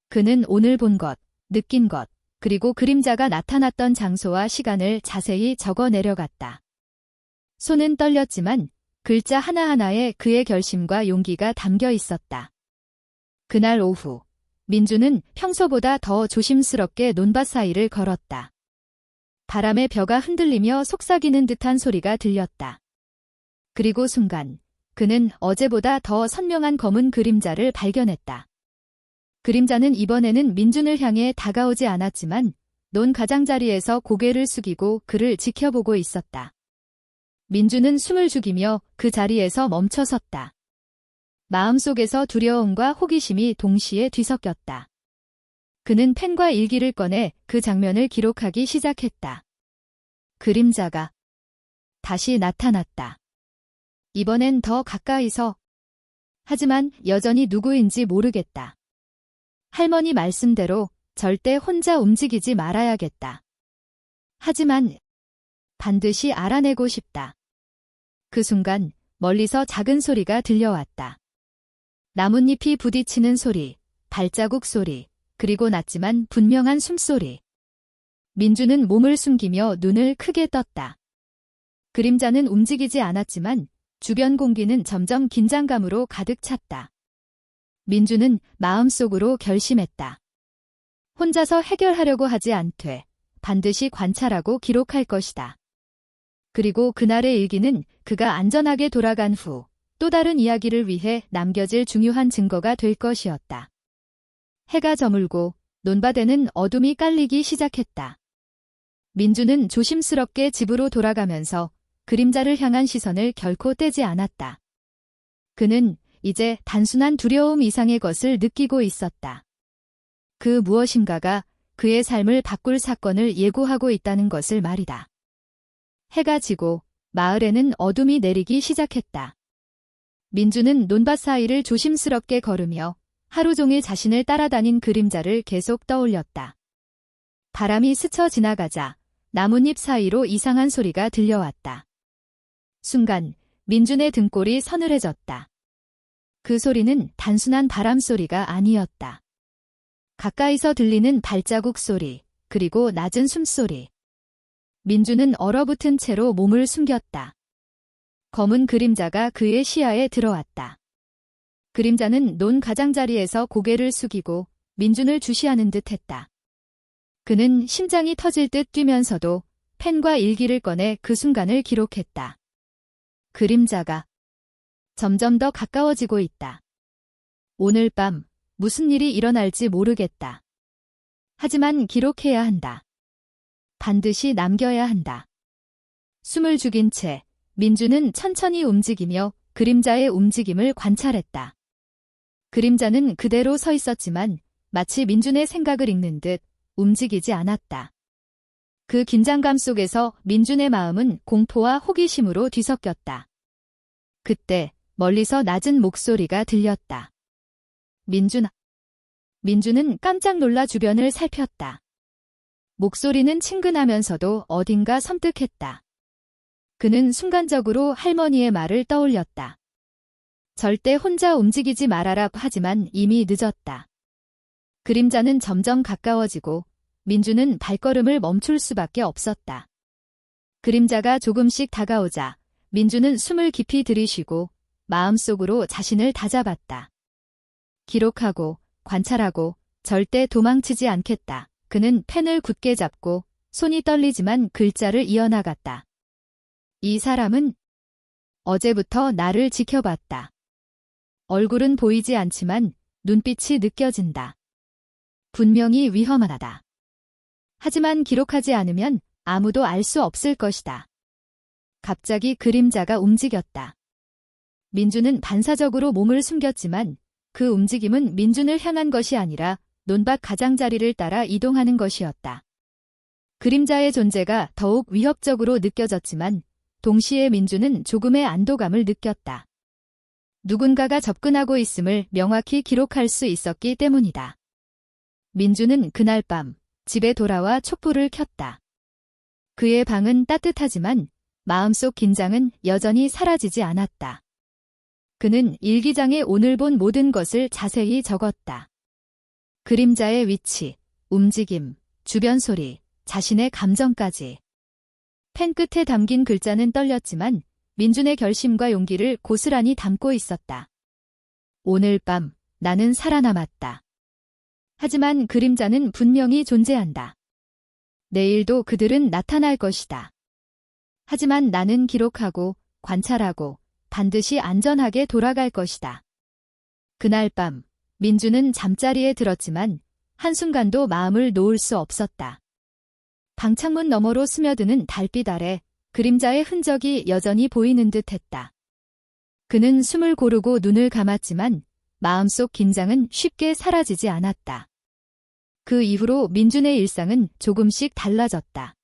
그는 오늘 본 것, 느낀 것, 그리고 그림자가 나타났던 장소와 시간을 자세히 적어 내려갔다. 손은 떨렸지만 글자 하나하나에 그의 결심과 용기가 담겨 있었다. 그날 오후, 민주는 평소보다 더 조심스럽게 논밭 사이를 걸었다. 바람에 벼가 흔들리며 속삭이는 듯한 소리가 들렸다. 그리고 순간 그는 어제보다 더 선명한 검은 그림자를 발견했다. 그림자는 이번에는 민준을 향해 다가오지 않았지만 논 가장자리에서 고개를 숙이고 그를 지켜보고 있었다. 민준은 숨을 죽이며 그 자리에서 멈춰 섰다. 마음속에서 두려움과 호기심이 동시에 뒤섞였다. 그는 펜과 일기를 꺼내 그 장면을 기록하기 시작했다. 그림자가 다시 나타났다. 이번엔 더 가까이서. 하지만 여전히 누구인지 모르겠다. 할머니 말씀대로 절대 혼자 움직이지 말아야겠다. 하지만 반드시 알아내고 싶다. 그 순간 멀리서 작은 소리가 들려왔다. 나뭇잎이 부딪히는 소리, 발자국 소리, 그리고 낮지만 분명한 숨소리. 민주는 몸을 숨기며 눈을 크게 떴다. 그림자는 움직이지 않았지만 주변 공기는 점점 긴장감으로 가득 찼다. 민주는 마음속으로 결심했다. 혼자서 해결하려고 하지 않되 반드시 관찰하고 기록할 것이다. 그리고 그날의 일기는 그가 안전하게 돌아간 후 또 다른 이야기를 위해 남겨질 중요한 증거가 될 것이었다. 해가 저물고 논밭에는 어둠이 깔리기 시작했다. 민주는 조심스럽게 집으로 돌아가면서 그림자를 향한 시선을 결코 떼지 않았다. 그는 이제 단순한 두려움 이상의 것을 느끼고 있었다. 그 무엇인가가 그의 삶을 바꿀 사건을 예고하고 있다는 것을 말이다. 해가 지고 마을에는 어둠이 내리기 시작했다. 민주는 논밭 사이를 조심스럽게 걸으며 하루 종일 자신을 따라다닌 그림자를 계속 떠올렸다. 바람이 스쳐 지나가자 나뭇잎 사이로 이상한 소리가 들려왔다. 순간 민준의 등골이 서늘해졌다. 그 소리는 단순한 바람 소리가 아니었다. 가까이서 들리는 발자국 소리, 그리고 낮은 숨소리. 민주는 얼어붙은 채로 몸을 숨겼다. 검은 그림자가 그의 시야에 들어왔다. 그림자는 논 가장자리에서 고개를 숙이고 민준을 주시하는 듯 했다. 그는 심장이 터질 듯 뛰면서도 펜과 일기를 꺼내 그 순간을 기록했다. 그림자가 점점 더 가까워지고 있다. 오늘 밤 무슨 일이 일어날지 모르겠다. 하지만 기록해야 한다. 반드시 남겨야 한다. 숨을 죽인 채 민주는 천천히 움직이며 그림자의 움직임을 관찰했다. 그림자는 그대로 서 있었지만 마치 민준의 생각을 읽는 듯 움직이지 않았다. 그 긴장감 속에서 민준의 마음은 공포와 호기심으로 뒤섞였다. 그때 멀리서 낮은 목소리가 들렸다. 민준아. 민준은 깜짝 놀라 주변을 살폈다. 목소리는 친근하면서도 어딘가 섬뜩했다. 그는 순간적으로 할머니의 말을 떠올렸다. 절대 혼자 움직이지 말아라 하지만 이미 늦었다. 그림자는 점점 가까워지고 민준은 발걸음을 멈출 수밖에 없었다. 그림자가 조금씩 다가오자 민준은 숨을 깊이 들이쉬고 마음속으로 자신을 다잡았다. 기록하고 관찰하고 절대 도망치지 않겠다. 그는 펜을 굳게 잡고 손이 떨리지만 글자를 이어나갔다. 이 사람은 어제부터 나를 지켜봤다. 얼굴은 보이지 않지만 눈빛이 느껴진다. 분명히 위험하다. 하지만 기록하지 않으면 아무도 알 수 없을 것이다. 갑자기 그림자가 움직였다. 민준은 반사적으로 몸을 숨겼지만 그 움직임은 민준을 향한 것이 아니라 논밭 가장자리를 따라 이동하는 것이었다. 그림자의 존재가 더욱 위협적으로 느껴졌지만 동시에 민준은 조금의 안도감을 느꼈다. 누군가가 접근하고 있음을 명확히 기록할 수 있었기 때문이다. 민준은 그날 밤 집에 돌아와 촛불을 켰다. 그의 방은 따뜻하지만 마음속 긴장은 여전히 사라지지 않았다. 그는 일기장에 오늘 본 모든 것을 자세히 적었다. 그림자의 위치, 움직임, 주변 소리, 자신의 감정까지. 펜 끝에 담긴 글자는 떨렸지만 민준의 결심과 용기를 고스란히 담고 있었다. 오늘 밤 나는 살아남았다. 하지만 그림자는 분명히 존재한다. 내일도 그들은 나타날 것이다. 하지만 나는 기록하고 관찰하고 반드시 안전하게 돌아갈 것이다. 그날 밤 민준은 잠자리에 들었지만 한순간도 마음을 놓을 수 없었다. 방창문 너머로 스며드는 달빛 아래 그림자의 흔적이 여전히 보이는 듯 했다. 그는 숨을 고르고 눈을 감았지만 마음속 긴장은 쉽게 사라지지 않았다. 그 이후로 민준의 일상은 조금씩 달라졌다.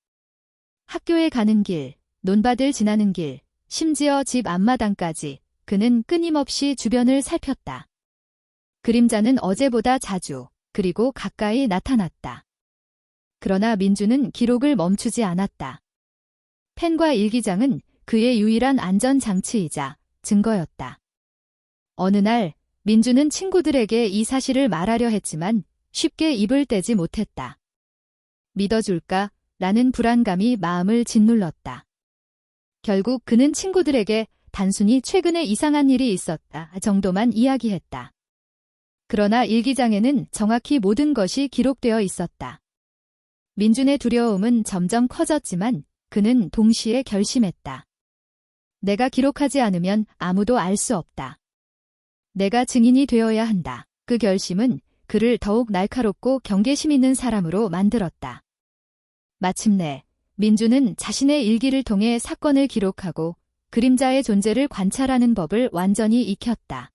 학교에 가는 길, 논밭을 지나는 길, 심지어 집 앞마당까지 그는 끊임없이 주변을 살폈다. 그림자는 어제보다 자주, 그리고 가까이 나타났다. 그러나 민준은 기록을 멈추지 않았다. 펜과 일기장은 그의 유일한 안전장치이자 증거였다. 어느 날 민준은 친구들에게 이 사실을 말하려 했지만 쉽게 입을 떼지 못했다. 믿어줄까? 라는 불안감이 마음을 짓눌렀다. 결국 그는 친구들에게 단순히 최근에 이상한 일이 있었다 정도만 이야기했다. 그러나 일기장에는 정확히 모든 것이 기록되어 있었다. 민준의 두려움은 점점 커졌지만 그는 동시에 결심했다. 내가 기록하지 않으면 아무도 알 수 없다. 내가 증인이 되어야 한다. 그 결심은 그를 더욱 날카롭고 경계심 있는 사람으로 만들었다. 마침내 민준은 자신의 일기를 통해 사건을 기록하고 그림자의 존재를 관찰하는 법을 완전히 익혔다.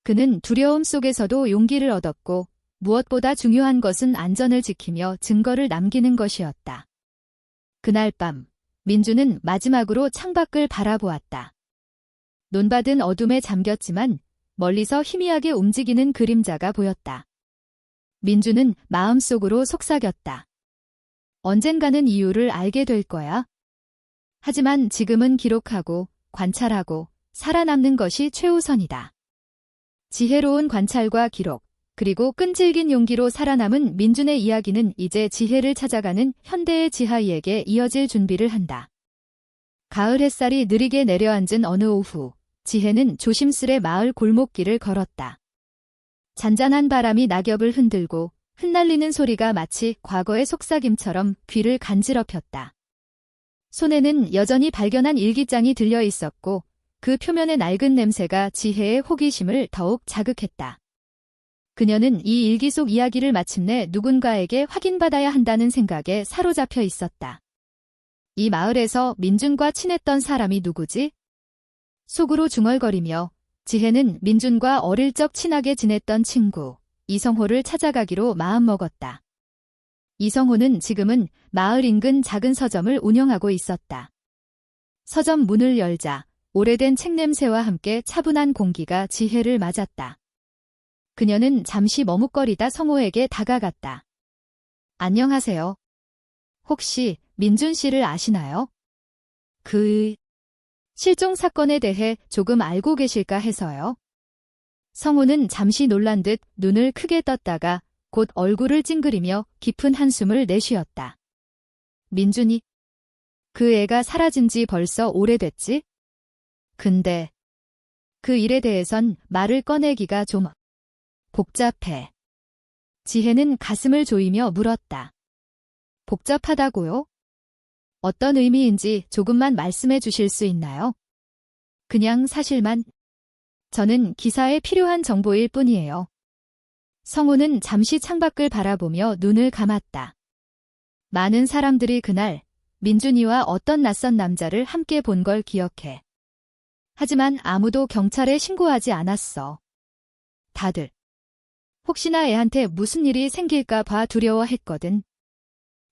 그는 두려움 속에서도 용기를 얻었고 무엇보다 중요한 것은 안전을 지키며 증거를 남기는 것이었다. 그날 밤 민준은 마지막으로 창밖을 바라보았다. 논밭은 어둠에 잠겼지만 멀리서 희미하게 움직이는 그림자가 보였다. 민준은 마음속으로 속삭였다. 언젠가는 이유를 알게 될 거야. 하지만 지금은 기록하고 관찰하고 살아남는 것이 최우선이다. 지혜로운 관찰과 기록, 그리고 끈질긴 용기로 살아남은 민준의 이야기는 이제 지혜를 찾아가는 현대의 지하이에게 이어질 준비를 한다. 가을 햇살이 느리게 내려앉은 어느 오후, 지혜는 조심스레 마을 골목길을 걸었다. 잔잔한 바람이 낙엽을 흔들고 흩날리는 소리가 마치 과거의 속삭임처럼 귀를 간지럽혔다. 손에는 여전히 발견한 일기장이 들려 있었고 그 표면의 낡은 냄새가 지혜의 호기심을 더욱 자극했다. 그녀는 이 일기 속 이야기를 마침내 누군가에게 확인받아야 한다는 생각에 사로잡혀 있었다. 이 마을에서 민준과 친했던 사람이 누구지? 속으로 중얼거리며 지혜는 민준과 어릴 적 친하게 지냈던 친구 이성호를 찾아가기로 마음먹었다. 이성호는 지금은 마을 인근 작은 서점을 운영하고 있었다. 서점 문을 열자 오래된 책 냄새와 함께 차분한 공기가 지혜를 맞았다. 그녀는 잠시 머뭇거리다 성호에게 다가갔다. 안녕하세요. 혹시 민준 씨를 아시나요? 실종 사건에 대해 조금 알고 계실까 해서요. 성호는 잠시 놀란 듯 눈을 크게 떴다가 곧 얼굴을 찡그리며 깊은 한숨을 내쉬었다. 민준이? 그 애가 사라진 지 벌써 오래됐지? 근데 그 일에 대해선 말을 꺼내기가 좀 복잡해. 지혜는 가슴을 조이며 물었다. 복잡하다고요? 어떤 의미인지 조금만 말씀해 주실 수 있나요? 그냥 사실만. 저는 기사에 필요한 정보일 뿐이에요. 성우는 잠시 창밖을 바라보며 눈을 감았다. 많은 사람들이 그날 민준이와 어떤 낯선 남자를 함께 본 걸 기억해. 하지만 아무도 경찰에 신고하지 않았어. 다들 혹시나 애한테 무슨 일이 생길까 봐 두려워했거든.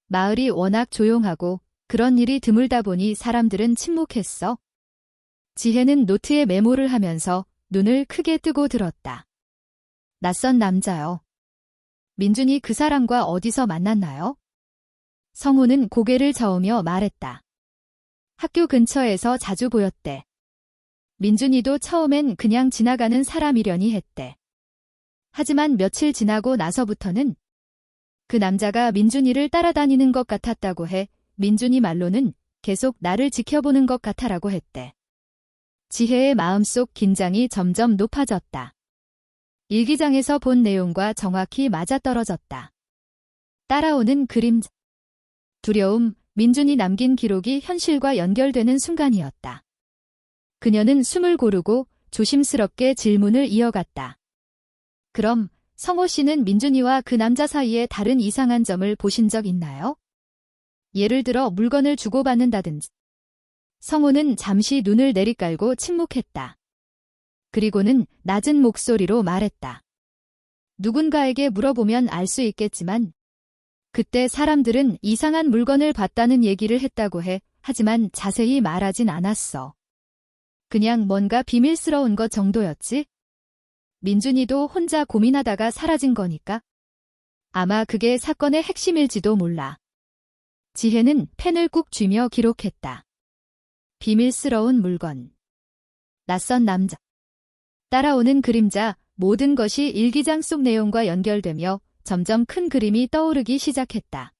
마을이 워낙 조용하고 그런 일이 드물다 보니 사람들은 침묵했어. 지혜는 노트에 메모를 하면서 눈을 크게 뜨고 들었다. 낯선 남자요. 민준이 그 사람과 어디서 만났나요? 성우는 고개를 저으며 말했다. 학교 근처에서 자주 보였대. 민준이도 처음엔 그냥 지나가는 사람이려니 했대. 하지만 며칠 지나고 나서부터는 그 남자가 민준이를 따라다니는 것 같았다고 해. 민준이 말로는 계속 나를 지켜보는 것 같아라고 했대. 지혜의 마음속 긴장이 점점 높아졌다. 일기장에서 본 내용과 정확히 맞아떨어졌다. 따라오는 그림자. 두려움, 민준이 남긴 기록이 현실과 연결되는 순간이었다. 그녀는 숨을 고르고 조심스럽게 질문을 이어갔다. 그럼 성호 씨는 민준이와 그 남자 사이에 다른 이상한 점을 보신 적 있나요? 예를 들어 물건을 주고받는다든지. 성호는 잠시 눈을 내리깔고 침묵했다. 그리고는 낮은 목소리로 말했다. 누군가에게 물어보면 알 수 있겠지만 그때 사람들은 이상한 물건을 봤다는 얘기를 했다고 해. 하지만 자세히 말하진 않았어. 그냥 뭔가 비밀스러운 것 정도였지? 민준이도 혼자 고민하다가 사라진 거니까. 아마 그게 사건의 핵심일지도 몰라. 지혜는 펜을 꾹 쥐며 기록했다. 비밀스러운 물건. 낯선 남자. 따라오는 그림자, 모든 것이 일기장 속 내용과 연결되며 점점 큰 그림이 떠오르기 시작했다.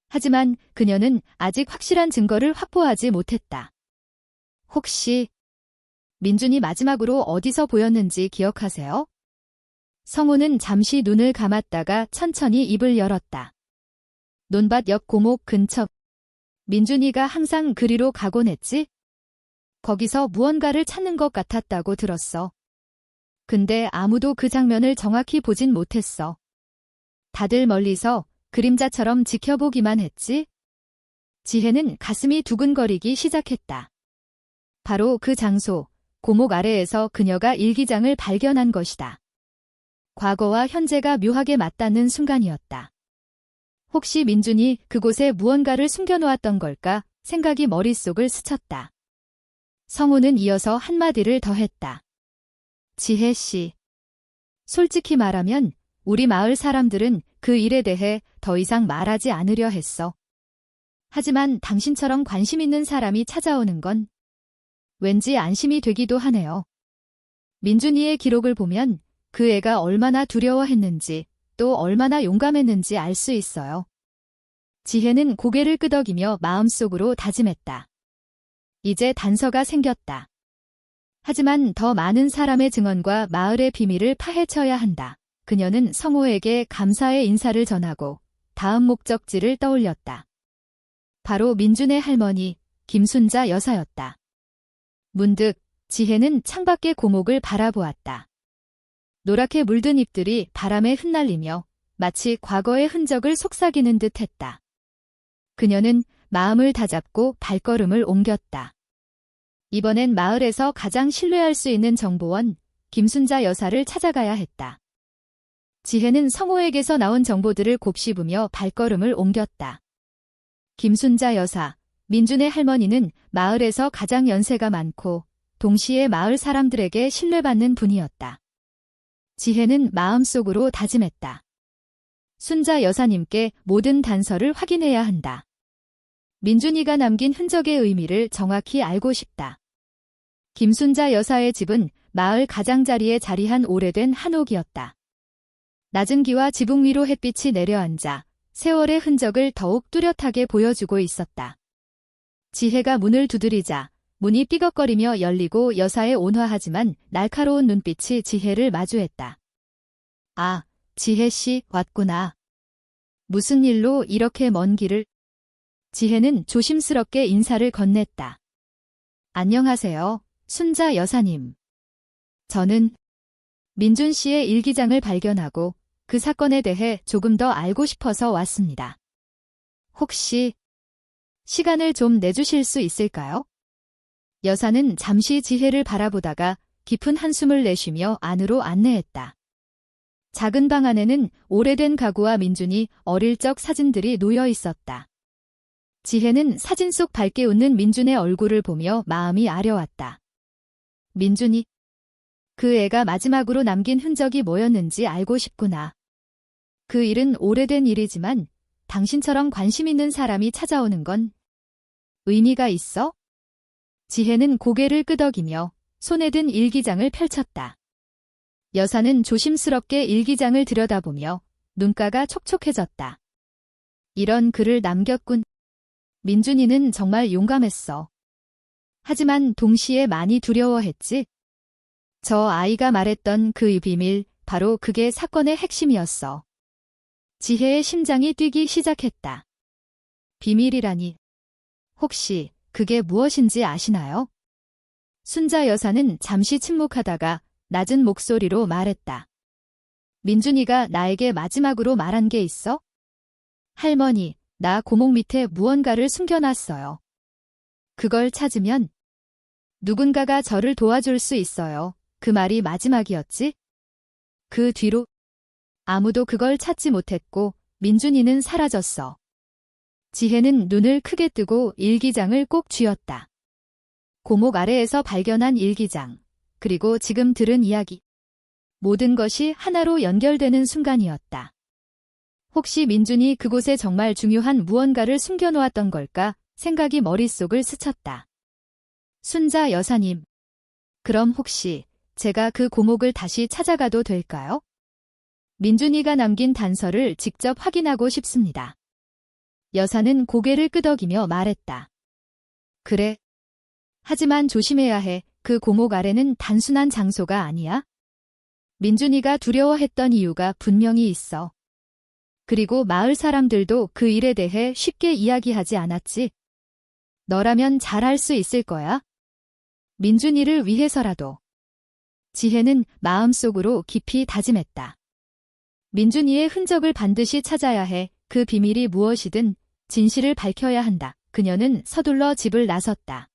하지만 그녀는 아직 확실한 증거를 확보하지 못했다. 혹시 민준이 마지막으로 어디서 보였는지 기억하세요? 성우는 잠시 눈을 감았다가 천천히 입을 열었다. 논밭 옆 고목 근처. 민준이가 항상 그리로 가곤 했지? 거기서 무언가를 찾는 것 같았다고 들었어. 근데 아무도 그 장면을 정확히 보진 못했어. 다들 멀리서 그림자처럼 지켜보기만 했지? 지혜는 가슴이 두근거리기 시작했다. 바로 그 장소, 고목 아래에서 그녀가 일기장을 발견한 것이다. 과거와 현재가 묘하게 맞닿는 순간이었다. 혹시 민준이 그곳에 무언가를 숨겨놓았던 걸까? 생각이 머릿속을 스쳤다. 성우는 이어서 한마디를 더했다. 지혜 씨. 솔직히 말하면 우리 마을 사람들은 그 일에 대해 더 이상 말하지 않으려 했어. 하지만 당신처럼 관심 있는 사람이 찾아오는 건 왠지 안심이 되기도 하네요. 민준이의 기록을 보면 그 애가 얼마나 두려워했는지 또 얼마나 용감했는지 알 수 있어요. 지혜는 고개를 끄덕이며 마음속으로 다짐했다. 이제 단서가 생겼다. 하지만 더 많은 사람의 증언과 마을의 비밀을 파헤쳐야 한다. 그녀는 성호에게 감사의 인사를 전하고 다음 목적지를 떠올렸다. 바로 민준의 할머니 김순자 여사였다. 문득 지혜는 창밖의 고목을 바라보았다. 노랗게 물든 잎들이 바람에 흩날리며 마치 과거의 흔적을 속삭이는 듯 했다. 그녀는 마음을 다잡고 발걸음을 옮겼다. 이번엔 마을에서 가장 신뢰할 수 있는 정보원 김순자 여사를 찾아가야 했다. 지혜는 성호에게서 나온 정보들을 곱씹으며 발걸음을 옮겼다. 김순자 여사, 민준의 할머니는 마을에서 가장 연세가 많고 동시에 마을 사람들에게 신뢰받는 분이었다. 지혜는 마음속으로 다짐했다. 순자 여사님께 모든 단서를 확인해야 한다. 민준이가 남긴 흔적의 의미를 정확히 알고 싶다. 김순자 여사의 집은 마을 가장자리에 자리한 오래된 한옥이었다. 낮은 기와 지붕 위로 햇빛이 내려앉아 세월의 흔적을 더욱 뚜렷하게 보여주고 있었다. 지혜가 문을 두드리자 문이 삐걱거리며 열리고 여사의 온화하지만 날카로운 눈빛이 지혜를 마주했다. 아, 지혜 씨 왔구나. 무슨 일로 이렇게 먼 길을? 지혜는 조심스럽게 인사를 건넸다. 안녕하세요, 순자 여사님. 저는 민준 씨의 일기장을 발견하고 그 사건에 대해 조금 더 알고 싶어서 왔습니다. 혹시 시간을 좀 내주실 수 있을까요? 여사는 잠시 지혜를 바라보다가 깊은 한숨을 내쉬며 안으로 안내했다. 작은 방 안에는 오래된 가구와 민준이 어릴 적 사진들이 놓여 있었다. 지혜는 사진 속 밝게 웃는 민준의 얼굴을 보며 마음이 아려왔다. 민준이, 그 애가 마지막으로 남긴 흔적이 뭐였는지 알고 싶구나. 그 일은 오래된 일이지만 당신처럼 관심 있는 사람이 찾아오는 건 의미가 있어? 지혜는 고개를 끄덕이며 손에 든 일기장을 펼쳤다. 여사는 조심스럽게 일기장을 들여다보며 눈가가 촉촉해졌다. 이런 글을 남겼군. 민준이는 정말 용감했어. 하지만 동시에 많이 두려워했지. 저 아이가 말했던 그 비밀, 바로 그게 사건의 핵심이었어. 지혜의 심장이 뛰기 시작했다. 비밀이라니. 혹시 그게 무엇인지 아시나요? 순자 여사는 잠시 침묵하다가 낮은 목소리로 말했다. 민준이가 나에게 마지막으로 말한 게 있어? 할머니, 나 고목 밑에 무언가를 숨겨놨어요. 그걸 찾으면 누군가가 저를 도와줄 수 있어요. 그 말이 마지막이었지? 그 뒤로 아무도 그걸 찾지 못했고 민준이는 사라졌어. 지혜는 눈을 크게 뜨고 일기장을 꼭 쥐었다. 고목 아래에서 발견한 일기장, 그리고 지금 들은 이야기. 모든 것이 하나로 연결되는 순간이었다. 혹시 민준이 그곳에 정말 중요한 무언가를 숨겨놓았던 걸까? 생각이 머릿속을 스쳤다. 순자 여사님, 그럼 혹시 제가 그 고목을 다시 찾아가도 될까요? 민준이가 남긴 단서를 직접 확인하고 싶습니다. 여사는 고개를 끄덕이며 말했다. 그래. 하지만 조심해야 해. 그 고목 아래는 단순한 장소가 아니야. 민준이가 두려워했던 이유가 분명히 있어. 그리고 마을 사람들도 그 일에 대해 쉽게 이야기하지 않았지. 너라면 잘할 수 있을 거야. 민준이를 위해서라도. 지혜는 마음속으로 깊이 다짐했다. 민준이의 흔적을 반드시 찾아야 해. 그 비밀이 무엇이든 진실을 밝혀야 한다. 그녀는 서둘러 집을 나섰다.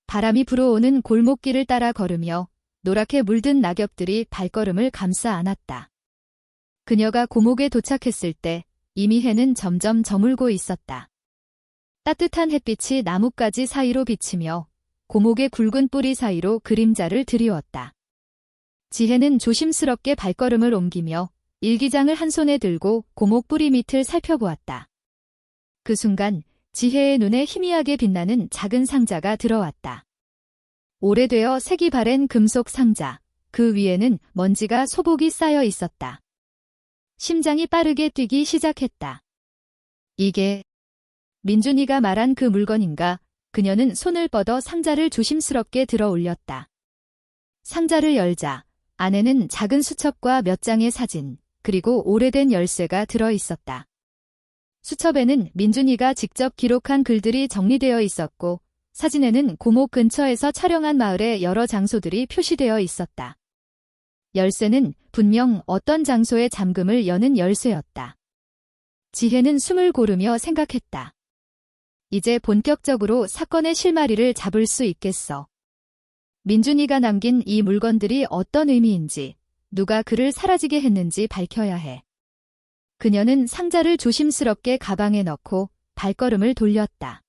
바람이 불어오는 골목길을 따라 걸으며 노랗게 물든 낙엽들이 발걸음을 감싸 안았다. 그녀가 고목에 도착했을 때 이미 해는 점점 저물고 있었다. 따뜻한 햇빛이 나뭇가지 사이로 비치며 고목의 굵은 뿌리 사이로 그림자를 드리웠다. 지혜는 조심스럽게 발걸음을 옮기며 일기장을 한 손에 들고 고목 뿌리 밑을 살펴보았다. 그 순간 지혜의 눈에 희미하게 빛나는 작은 상자가 들어왔다. 오래되어 색이 바랜 금속 상자, 그 위에는 먼지가 소복이 쌓여 있었다. 심장이 빠르게 뛰기 시작했다. 이게 민준이가 말한 그 물건인가? 그녀는 손을 뻗어 상자를 조심스럽게 들어 올렸다. 상자를 열자 안에는 작은 수첩과 몇 장의 사진, 그리고 오래된 열쇠가 들어 있었다. 수첩에는 민준이가 직접 기록한 글들이 정리되어 있었고, 사진에는 고목 근처에서 촬영한 마을의 여러 장소들이 표시되어 있었다. 열쇠는 분명 어떤 장소의 잠금을 여는 열쇠였다. 지혜는 숨을 고르며 생각했다. 이제 본격적으로 사건의 실마리를 잡을 수 있겠어. 민준이가 남긴 이 물건들이 어떤 의미인지, 누가 그를 사라지게 했는지 밝혀야 해. 그녀는 상자를 조심스럽게 가방에 넣고 발걸음을 돌렸다.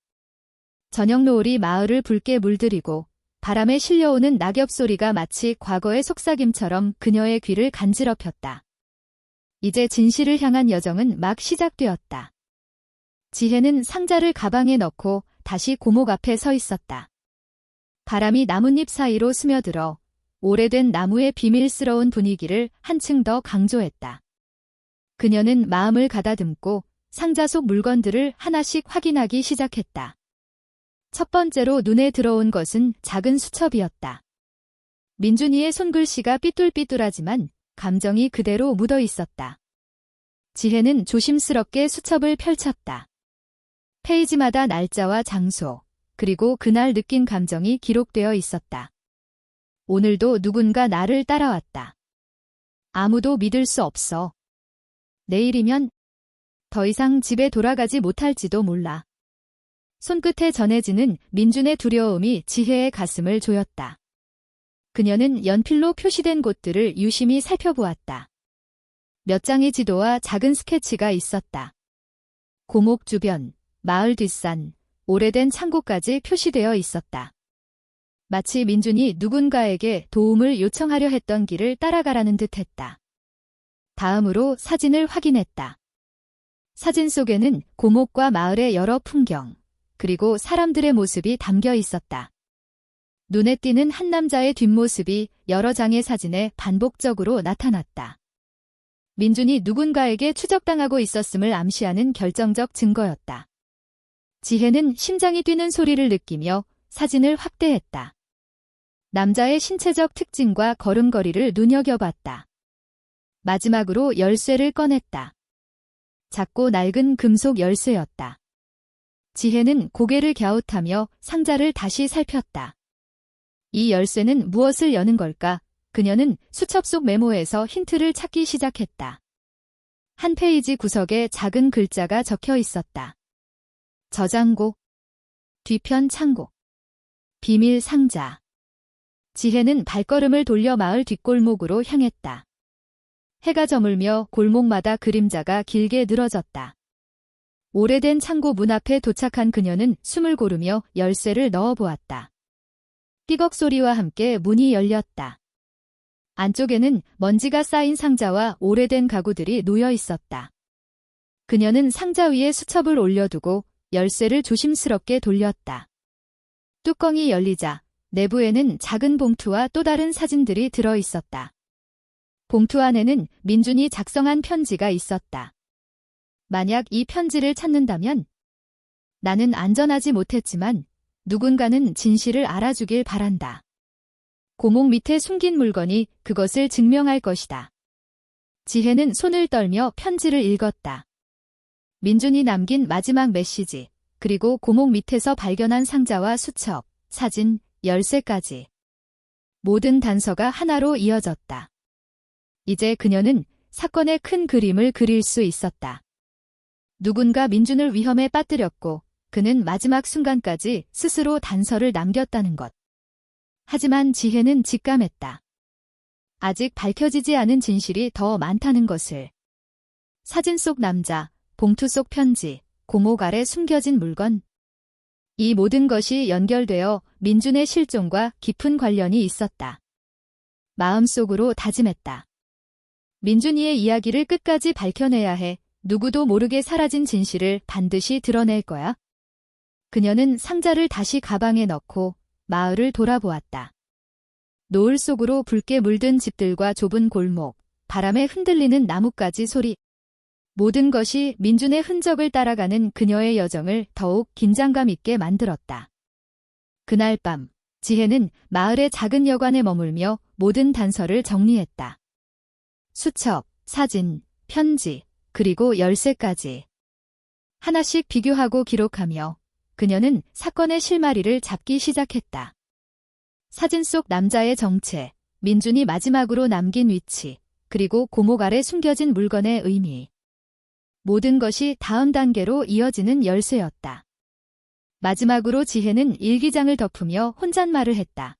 저녁 노을이 마을을 붉게 물들이고 바람에 실려오는 낙엽 소리가 마치 과거의 속삭임처럼 그녀의 귀를 간지럽혔다. 이제 진실을 향한 여정은 막 시작되었다. 지혜는 상자를 가방에 넣고 다시 고목 앞에 서 있었다. 바람이 나뭇잎 사이로 스며들어 오래된 나무의 비밀스러운 분위기를 한층 더 강조했다. 그녀는 마음을 가다듬고 상자 속 물건들을 하나씩 확인하기 시작했다. 첫 번째로 눈에 들어온 것은 작은 수첩이었다. 민준이의 손글씨가 삐뚤삐뚤하지만 감정이 그대로 묻어 있었다. 지혜는 조심스럽게 수첩을 펼쳤다. 페이지마다 날짜와 장소, 그리고 그날 느낀 감정이 기록되어 있었다. 오늘도 누군가 나를 따라왔다. 아무도 믿을 수 없어. 내일이면 더 이상 집에 돌아가지 못할지도 몰라. 손끝에 전해지는 민준의 두려움이 지혜의 가슴을 조였다. 그녀는 연필로 표시된 곳들을 유심히 살펴보았다. 몇 장의 지도와 작은 스케치가 있었다. 고목 주변, 마을 뒷산, 오래된 창고까지 표시되어 있었다. 마치 민준이 누군가에게 도움을 요청하려 했던 길을 따라가라는 듯했다. 다음으로 사진을 확인했다. 사진 속에는 고목과 마을의 여러 풍경, 그리고 사람들의 모습이 담겨 있었다. 눈에 띄는 한 남자의 뒷모습이 여러 장의 사진에 반복적으로 나타났다. 민준이 누군가에게 추적당하고 있었음을 암시하는 결정적 증거였다. 지혜는 심장이 뛰는 소리를 느끼며 사진을 확대했다. 남자의 신체적 특징과 걸음걸이를 눈여겨봤다. 마지막으로 열쇠를 꺼냈다. 작고 낡은 금속 열쇠였다. 지혜는 고개를 갸웃하며 상자를 다시 살폈다. 이 열쇠는 무엇을 여는 걸까? 그녀는 수첩 속 메모에서 힌트를 찾기 시작했다. 한 페이지 구석에 작은 글자가 적혀 있었다. 저장고, 뒤편 창고, 비밀 상자. 지혜는 발걸음을 돌려 마을 뒷골목으로 향했다. 해가 저물며 골목마다 그림자가 길게 늘어졌다. 오래된 창고 문 앞에 도착한 그녀는 숨을 고르며 열쇠를 넣어보았다. 삐걱 소리와 함께 문이 열렸다. 안쪽에는 먼지가 쌓인 상자와 오래된 가구들이 놓여 있었다. 그녀는 상자 위에 수첩을 올려두고 열쇠를 조심스럽게 돌렸다. 뚜껑이 열리자 내부에는 작은 봉투와 또 다른 사진들이 들어 있었다. 봉투 안에는 민준이 작성한 편지가 있었다. 만약 이 편지를 찾는다면 나는 안전하지 못했지만 누군가는 진실을 알아주길 바란다. 고목 밑에 숨긴 물건이 그것을 증명할 것이다. 지혜는 손을 떨며 편지를 읽었다. 민준이 남긴 마지막 메시지, 그리고 고목 밑에서 발견한 상자와 수첩, 사진, 열쇠까지. 모든 단서가 하나로 이어졌다. 이제 그녀는 사건의 큰 그림을 그릴 수 있었다. 누군가 민준을 위험에 빠뜨렸고 그는 마지막 순간까지 스스로 단서를 남겼다는 것. 하지만 지혜는 직감했다. 아직 밝혀지지 않은 진실이 더 많다는 것을. 사진 속 남자, 봉투 속 편지, 고목 아래 숨겨진 물건. 이 모든 것이 연결되어 민준의 실종과 깊은 관련이 있었다. 마음속으로 다짐했다. 민준이의 이야기를 끝까지 밝혀내야 해. 누구도 모르게 사라진 진실을 반드시 드러낼 거야. 그녀는 상자를 다시 가방에 넣고 마을을 돌아보았다. 노을 속으로 붉게 물든 집들과 좁은 골목, 바람에 흔들리는 나뭇가지 소리. 모든 것이 민준의 흔적을 따라가는 그녀의 여정을 더욱 긴장감 있게 만들었다. 그날 밤, 지혜는 마을의 작은 여관에 머물며 모든 단서를 정리했다. 수첩, 사진, 편지, 그리고 열쇠까지. 하나씩 비교하고 기록하며 그녀는 사건의 실마리를 잡기 시작했다. 사진 속 남자의 정체, 민준이 마지막으로 남긴 위치, 그리고 고목 아래 숨겨진 물건의 의미. 모든 것이 다음 단계로 이어지는 열쇠였다. 마지막으로 지혜는 일기장을 덮으며 혼잣말을 했다.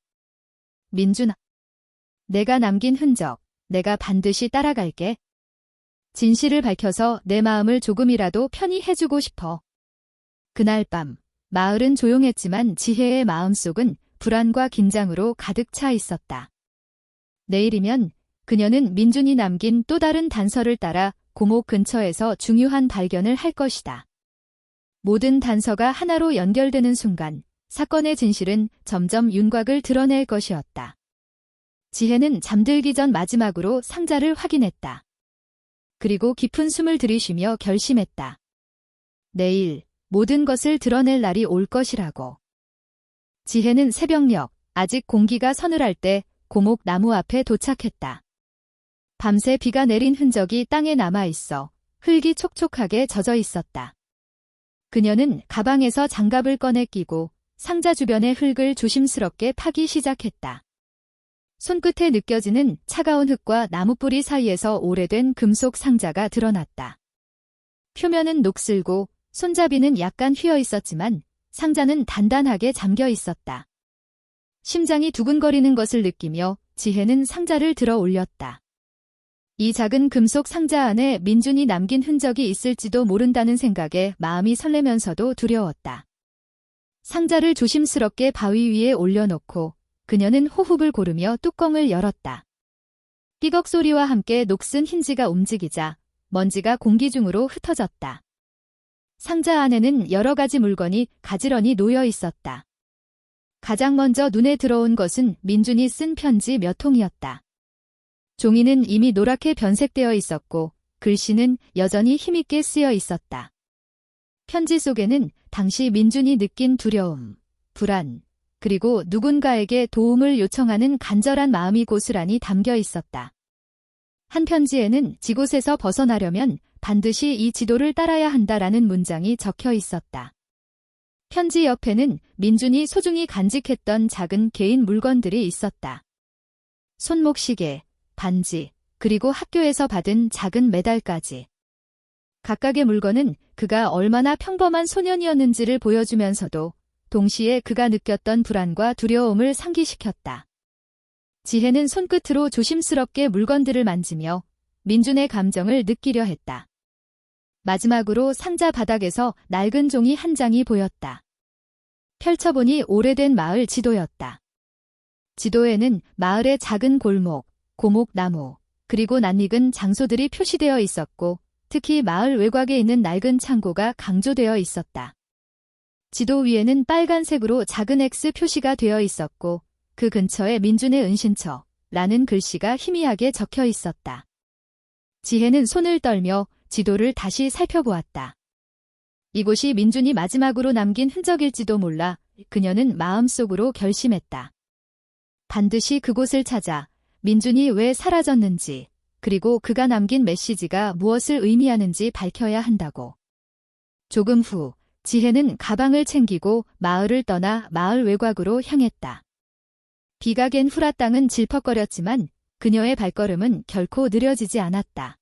민준아, 내가 남긴 흔적, 내가 반드시 따라갈게. 진실을 밝혀서 내 마음을 조금이라도 편히 해주고 싶어. 그날 밤, 마을은 조용했지만 지혜의 마음속은 불안과 긴장으로 가득 차 있었다. 내일이면 그녀는 민준이 남긴 또 다른 단서를 따라 고목 근처에서 중요한 발견을 할 것이다. 모든 단서가 하나로 연결되는 순간 사건의 진실은 점점 윤곽을 드러낼 것이었다. 지혜는 잠들기 전 마지막으로 상자를 확인했다. 그리고 깊은 숨을 들이쉬며 결심했다. 내일 모든 것을 드러낼 날이 올 것이라고. 지혜는 새벽녘, 아직 공기가 서늘할 때 고목 나무 앞에 도착했다. 밤새 비가 내린 흔적이 땅에 남아있어 흙이 촉촉하게 젖어 있었다. 그녀는 가방에서 장갑을 꺼내 끼고 상자 주변의 흙을 조심스럽게 파기 시작했다. 손끝에 느껴지는 차가운 흙과 나무뿌리 사이에서 오래된 금속 상자가 드러났다. 표면은 녹슬고 손잡이는 약간 휘어 있었지만 상자는 단단하게 잠겨 있었다. 심장이 두근거리는 것을 느끼며 지혜는 상자를 들어 올렸다. 이 작은 금속 상자 안에 민준이 남긴 흔적이 있을지도 모른다는 생각에 마음이 설레면서도 두려웠다. 상자를 조심스럽게 바위 위에 올려놓고 그녀는 호흡을 고르며 뚜껑을 열었다. 삐걱 소리와 함께 녹슨 힌지가 움직이자 먼지가 공기 중으로 흩어졌다. 상자 안에는 여러 가지 물건이 가지런히 놓여 있었다. 가장 먼저 눈에 들어온 것은 민준이 쓴 편지 몇 통이었다. 종이는 이미 노랗게 변색되어 있었고 글씨는 여전히 힘있게 쓰여 있었다. 편지 속에는 당시 민준이 느낀 두려움, 불안, 그리고 누군가에게 도움을 요청하는 간절한 마음이 고스란히 담겨 있었다. 한 편지에는 지곳에서 벗어나려면 반드시 이 지도를 따라야 한다라는 문장이 적혀 있었다. 편지 옆에는 민준이 소중히 간직했던 작은 개인 물건들이 있었다. 손목시계, 반지, 그리고 학교에서 받은 작은 메달까지. 각각의 물건은 그가 얼마나 평범한 소년이었는지를 보여주면서도 동시에 그가 느꼈던 불안과 두려움을 상기시켰다. 지혜는 손끝으로 조심스럽게 물건들을 만지며 민준의 감정을 느끼려 했다. 마지막으로 상자 바닥에서 낡은 종이 한 장이 보였다. 펼쳐보니 오래된 마을 지도였다. 지도에는 마을의 작은 골목, 고목나무, 그리고 낯익은 장소들이 표시되어 있었고 특히 마을 외곽에 있는 낡은 창고가 강조되어 있었다. 지도 위에는 빨간색으로 작은 X 표시가 되어 있었고 그 근처에 민준의 은신처라는 글씨가 희미하게 적혀 있었다. 지혜는 손을 떨며 지도를 다시 살펴보았다. 이곳이 민준이 마지막으로 남긴 흔적일지도 몰라 그녀는 마음속으로 결심했다. 반드시 그곳을 찾아 민준이 왜 사라졌는지 그리고 그가 남긴 메시지가 무엇을 의미하는지 밝혀야 한다고. 조금 후 지혜는 가방을 챙기고 마을을 떠나 마을 외곽으로 향했다. 비가 갠 후라 땅은 질퍽거렸지만 그녀의 발걸음은 결코 느려지지 않았다.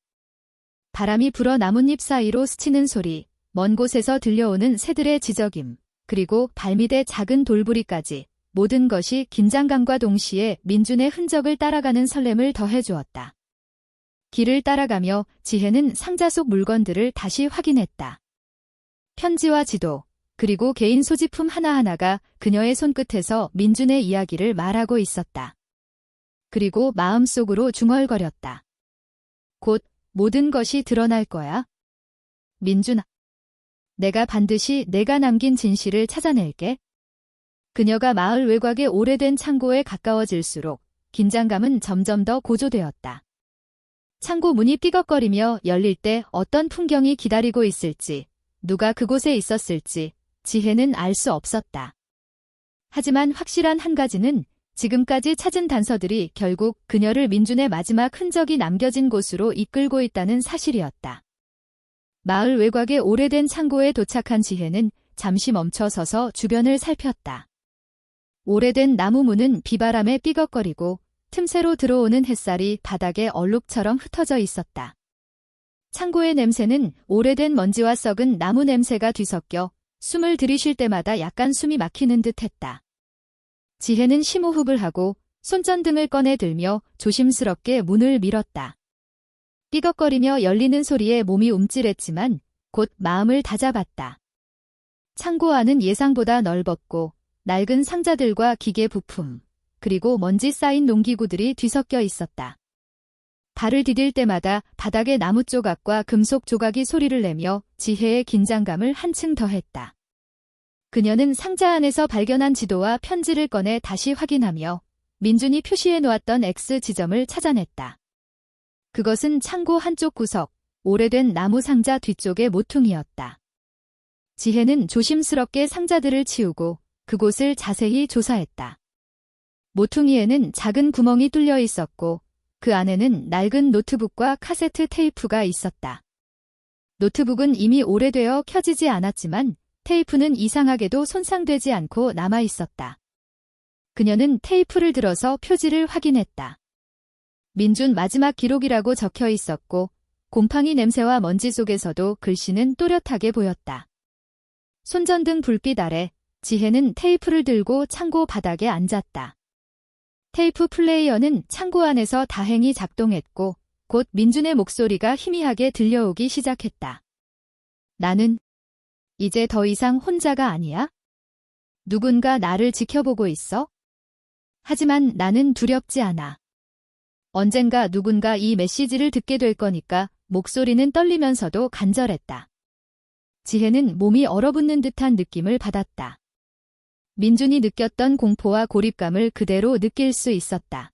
바람이 불어 나뭇잎 사이로 스치는 소리, 먼 곳에서 들려오는 새들의 지저김, 그리고 발밑의 작은 돌부리까지 모든 것이 긴장감과 동시에 민준의 흔적을 따라가는 설렘을 더해주었다. 길을 따라가며 지혜는 상자 속 물건들을 다시 확인했다. 편지와 지도, 그리고 개인 소지품 하나하나가 그녀의 손끝에서 민준의 이야기를 말하고 있었다. 그리고 마음속으로 중얼거렸다. 곧 모든 것이 드러날 거야. 민준아, 내가 반드시 내가 남긴 진실을 찾아낼게. 그녀가 마을 외곽의 오래된 창고에 가까워질수록 긴장감은 점점 더 고조되었다. 창고 문이 삐걱거리며 열릴 때 어떤 풍경이 기다리고 있을지, 누가 그곳에 있었을지 지혜는 알 수 없었다. 하지만 확실한 한 가지는 지금까지 찾은 단서들이 결국 그녀를 민준의 마지막 흔적이 남겨진 곳으로 이끌고 있다는 사실이었다. 마을 외곽의 오래된 창고에 도착한 지혜는 잠시 멈춰 서서 주변을 살폈다. 오래된 나무 문은 비바람에 삐걱거리고 틈새로 들어오는 햇살이 바닥에 얼룩처럼 흩어져 있었다. 창고의 냄새는 오래된 먼지와 썩은 나무 냄새가 뒤섞여 숨을 들이쉴 때마다 약간 숨이 막히는 듯 했다. 지혜는 심호흡을 하고 손전등을 꺼내 들며 조심스럽게 문을 밀었다. 삐걱거리며 열리는 소리에 몸이 움찔했지만 곧 마음을 다잡았다. 창고 안은 예상보다 넓었고 낡은 상자들과 기계 부품, 그리고 먼지 쌓인 농기구들이 뒤섞여 있었다. 발을 디딜 때마다 바닥의 나무 조각과 금속 조각이 소리를 내며 지혜의 긴장감을 한층 더했다. 그녀는 상자 안에서 발견한 지도와 편지를 꺼내 다시 확인하며 민준이 표시해 놓았던 X 지점을 찾아냈다. 그것은 창고 한쪽 구석, 오래된 나무 상자 뒤쪽의 모퉁이였다. 지혜는 조심스럽게 상자들을 치우고 그곳을 자세히 조사했다. 모퉁이에는 작은 구멍이 뚫려 있었고 그 안에는 낡은 노트북과 카세트 테이프가 있었다. 노트북은 이미 오래되어 켜지지 않았지만 테이프는 이상하게도 손상되지 않고 남아 있었다. 그녀는 테이프를 들어서 표지를 확인했다. 민준 마지막 기록이라고 적혀 있었고 곰팡이 냄새와 먼지 속에서도 글씨는 또렷하게 보였다. 손전등 불빛 아래 지혜는 테이프를 들고 창고 바닥에 앉았다. 테이프 플레이어는 창고 안에서 다행히 작동했고 곧 민준의 목소리가 희미하게 들려오기 시작했다. 나는 이제 더 이상 혼자가 아니야? 누군가 나를 지켜보고 있어? 하지만 나는 두렵지 않아. 언젠가 누군가 이 메시지를 듣게 될 거니까. 목소리는 떨리면서도 간절했다. 지혜는 몸이 얼어붙는 듯한 느낌을 받았다. 민준이 느꼈던 공포와 고립감을 그대로 느낄 수 있었다.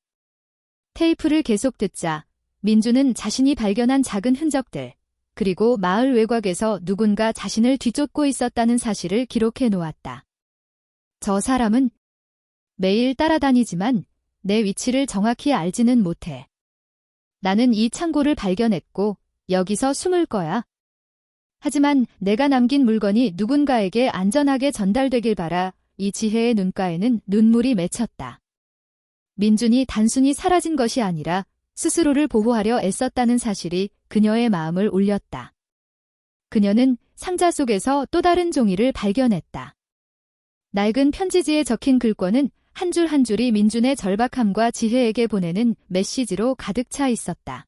테이프를 계속 듣자 민준은 자신이 발견한 작은 흔적들, 그리고 마을 외곽에서 누군가 자신을 뒤쫓고 있었다는 사실을 기록해 놓았다. 저 사람은 매일 따라다니지만 내 위치를 정확히 알지는 못해. 나는 이 창고를 발견했고 여기서 숨을 거야. 하지만 내가 남긴 물건이 누군가에게 안전하게 전달되길 바라. 이 지혜의 눈가에는 눈물이 맺혔다. 민준이 단순히 사라진 것이 아니라 스스로를 보호하려 애썼다는 사실이 그녀의 마음을 울렸다. 그녀는 상자 속에서 또 다른 종이를 발견했다. 낡은 편지지에 적힌 글권은 한 줄 한 줄이 민준의 절박함과 지혜에게 보내는 메시지로 가득 차 있었다.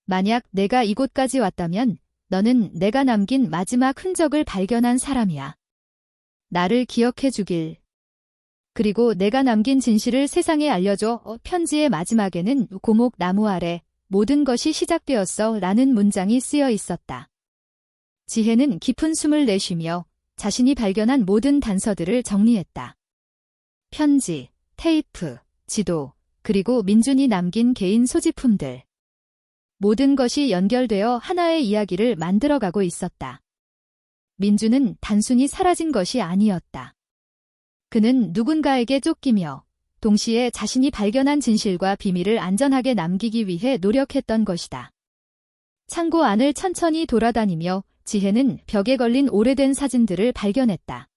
만약 내가 이곳까지 왔다면 너는 내가 남긴 마지막 흔적을 발견한 사람이야. 나를 기억해 주길. 그리고 내가 남긴 진실을 세상에 알려줘. 편지의 마지막에는 고목 나무 아래 모든 것이 시작되었어 라는 문장이 쓰여 있었다. 지혜는 깊은 숨을 내쉬며 자신이 발견한 모든 단서들을 정리했다. 편지, 테이프, 지도, 그리고 민준이 남긴 개인 소지품들. 모든 것이 연결되어 하나의 이야기를 만들어가고 있었다. 민준은 단순히 사라진 것이 아니었다. 그는 누군가에게 쫓기며 동시에 자신이 발견한 진실과 비밀을 안전하게 남기기 위해 노력했던 것이다. 창고 안을 천천히 돌아다니며 지혜는 벽에 걸린 오래된 사진들을 발견했다.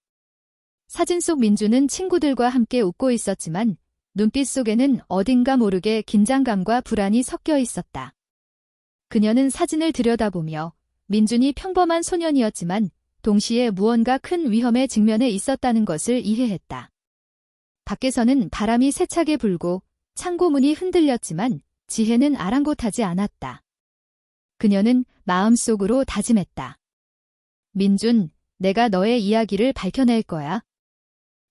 사진 속 민준은 친구들과 함께 웃고 있었지만 눈빛 속에는 어딘가 모르게 긴장감과 불안이 섞여 있었다. 그녀는 사진을 들여다보며 민준이 평범한 소년이었지만 동시에 무언가 큰 위험에 직면해 있었다는 것을 이해했다. 밖에서는 바람이 세차게 불고 창고 문이 흔들렸지만 지혜는 아랑곳하지 않았다. 그녀는 마음속으로 다짐했다. 민준, 내가 너의 이야기를 밝혀낼 거야.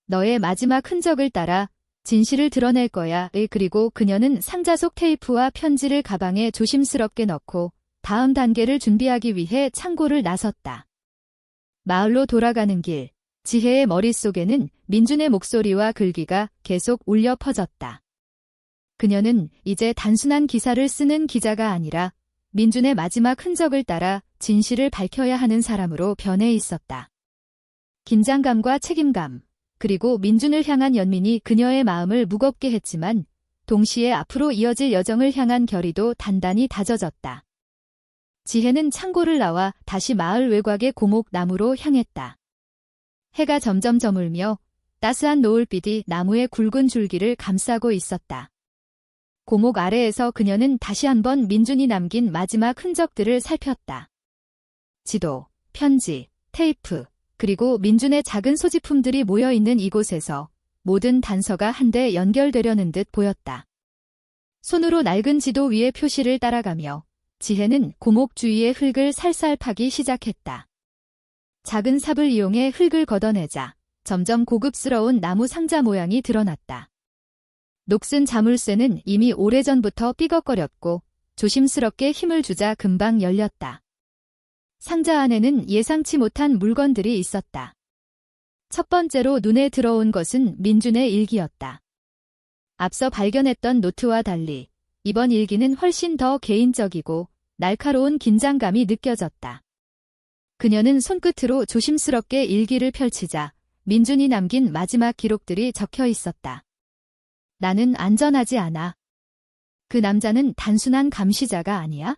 너의 마지막 흔적을 따라 진실을 드러낼 거야. 그리고 그녀는 상자 속 테이프와 편지를 가방에 조심스럽게 넣고 다음 단계를 준비하기 위해 창고를 나섰다. 마을로 돌아가는 길, 지혜의 머릿속에는 민준의 목소리와 글귀가 계속 울려 퍼졌다. 그녀는 이제 단순한 기사를 쓰는 기자가 아니라 민준의 마지막 흔적을 따라 진실을 밝혀야 하는 사람으로 변해 있었다. 긴장감과 책임감, 그리고 민준을 향한 연민이 그녀의 마음을 무겁게 했지만 동시에 앞으로 이어질 여정을 향한 결의도 단단히 다져졌다. 지혜는 창고를 나와 다시 마을 외곽의 고목나무로 향했다. 해가 점점 저물며 따스한 노을빛이 나무의 굵은 줄기를 감싸고 있었다. 고목 아래에서 그녀는 다시 한번 민준이 남긴 마지막 흔적들을 살폈다. 지도, 편지, 테이프, 그리고 민준의 작은 소지품들이 모여있는 이곳에서 모든 단서가 한데 연결되려는 듯 보였다. 손으로 낡은 지도 위의 표시를 따라가며 지혜는 고목 주위의 흙을 살살 파기 시작했다. 작은 삽을 이용해 흙을 걷어내자 점점 고급스러운 나무 상자 모양이 드러났다. 녹슨 자물쇠는 이미 오래전부터 삐걱거렸고 조심스럽게 힘을 주자 금방 열렸다. 상자 안에는 예상치 못한 물건들이 있었다. 첫 번째로 눈에 들어온 것은 민준의 일기였다. 앞서 발견했던 노트와 달리 이번 일기는 훨씬 더 개인적이고 날카로운 긴장감이 느껴졌다. 그녀는 손끝으로 조심스럽게 일기를 펼치자 민준이 남긴 마지막 기록들이 적혀 있었다. 나는 안전하지 않아. 그 남자는 단순한 감시자가 아니야?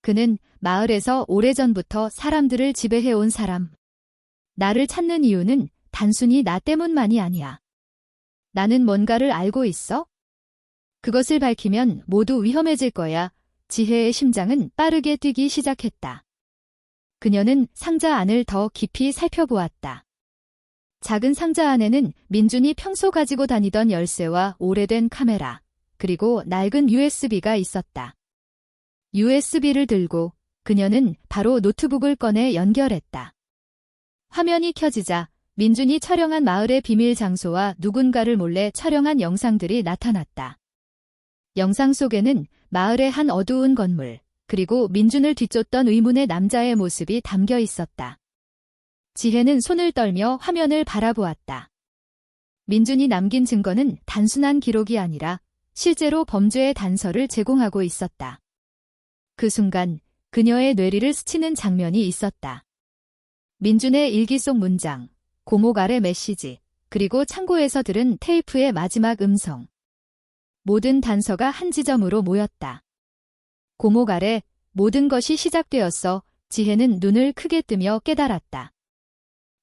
그는 마을에서 오래전부터 사람들을 지배해온 사람. 나를 찾는 이유는 단순히 나 때문만이 아니야. 나는 뭔가를 알고 있어? 그것을 밝히면 모두 위험해질 거야. 지혜의 심장은 빠르게 뛰기 시작했다. 그녀는 상자 안을 더 깊이 살펴보았다. 작은 상자 안에는 민준이 평소 가지고 다니던 열쇠와 오래된 카메라, 그리고 낡은 USB가 있었다. USB를 들고 그녀는 바로 노트북을 꺼내 연결했다. 화면이 켜지자 민준이 촬영한 마을의 비밀 장소와 누군가를 몰래 촬영한 영상들이 나타났다. 영상 속에는 마을의 한 어두운 건물, 그리고 민준을 뒤쫓던 의문의 남자의 모습이 담겨 있었다. 지혜는 손을 떨며 화면을 바라보았다. 민준이 남긴 증거는 단순한 기록이 아니라 실제로 범죄의 단서를 제공하고 있었다. 그 순간 그녀의 뇌리를 스치는 장면이 있었다. 민준의 일기 속 문장, 고목 아래 메시지, 그리고 창고에서 들은 테이프의 마지막 음성. 모든 단서가 한 지점으로 모였다. 고목 아래 모든 것이 시작되었어. 지혜는 눈을 크게 뜨며 깨달았다.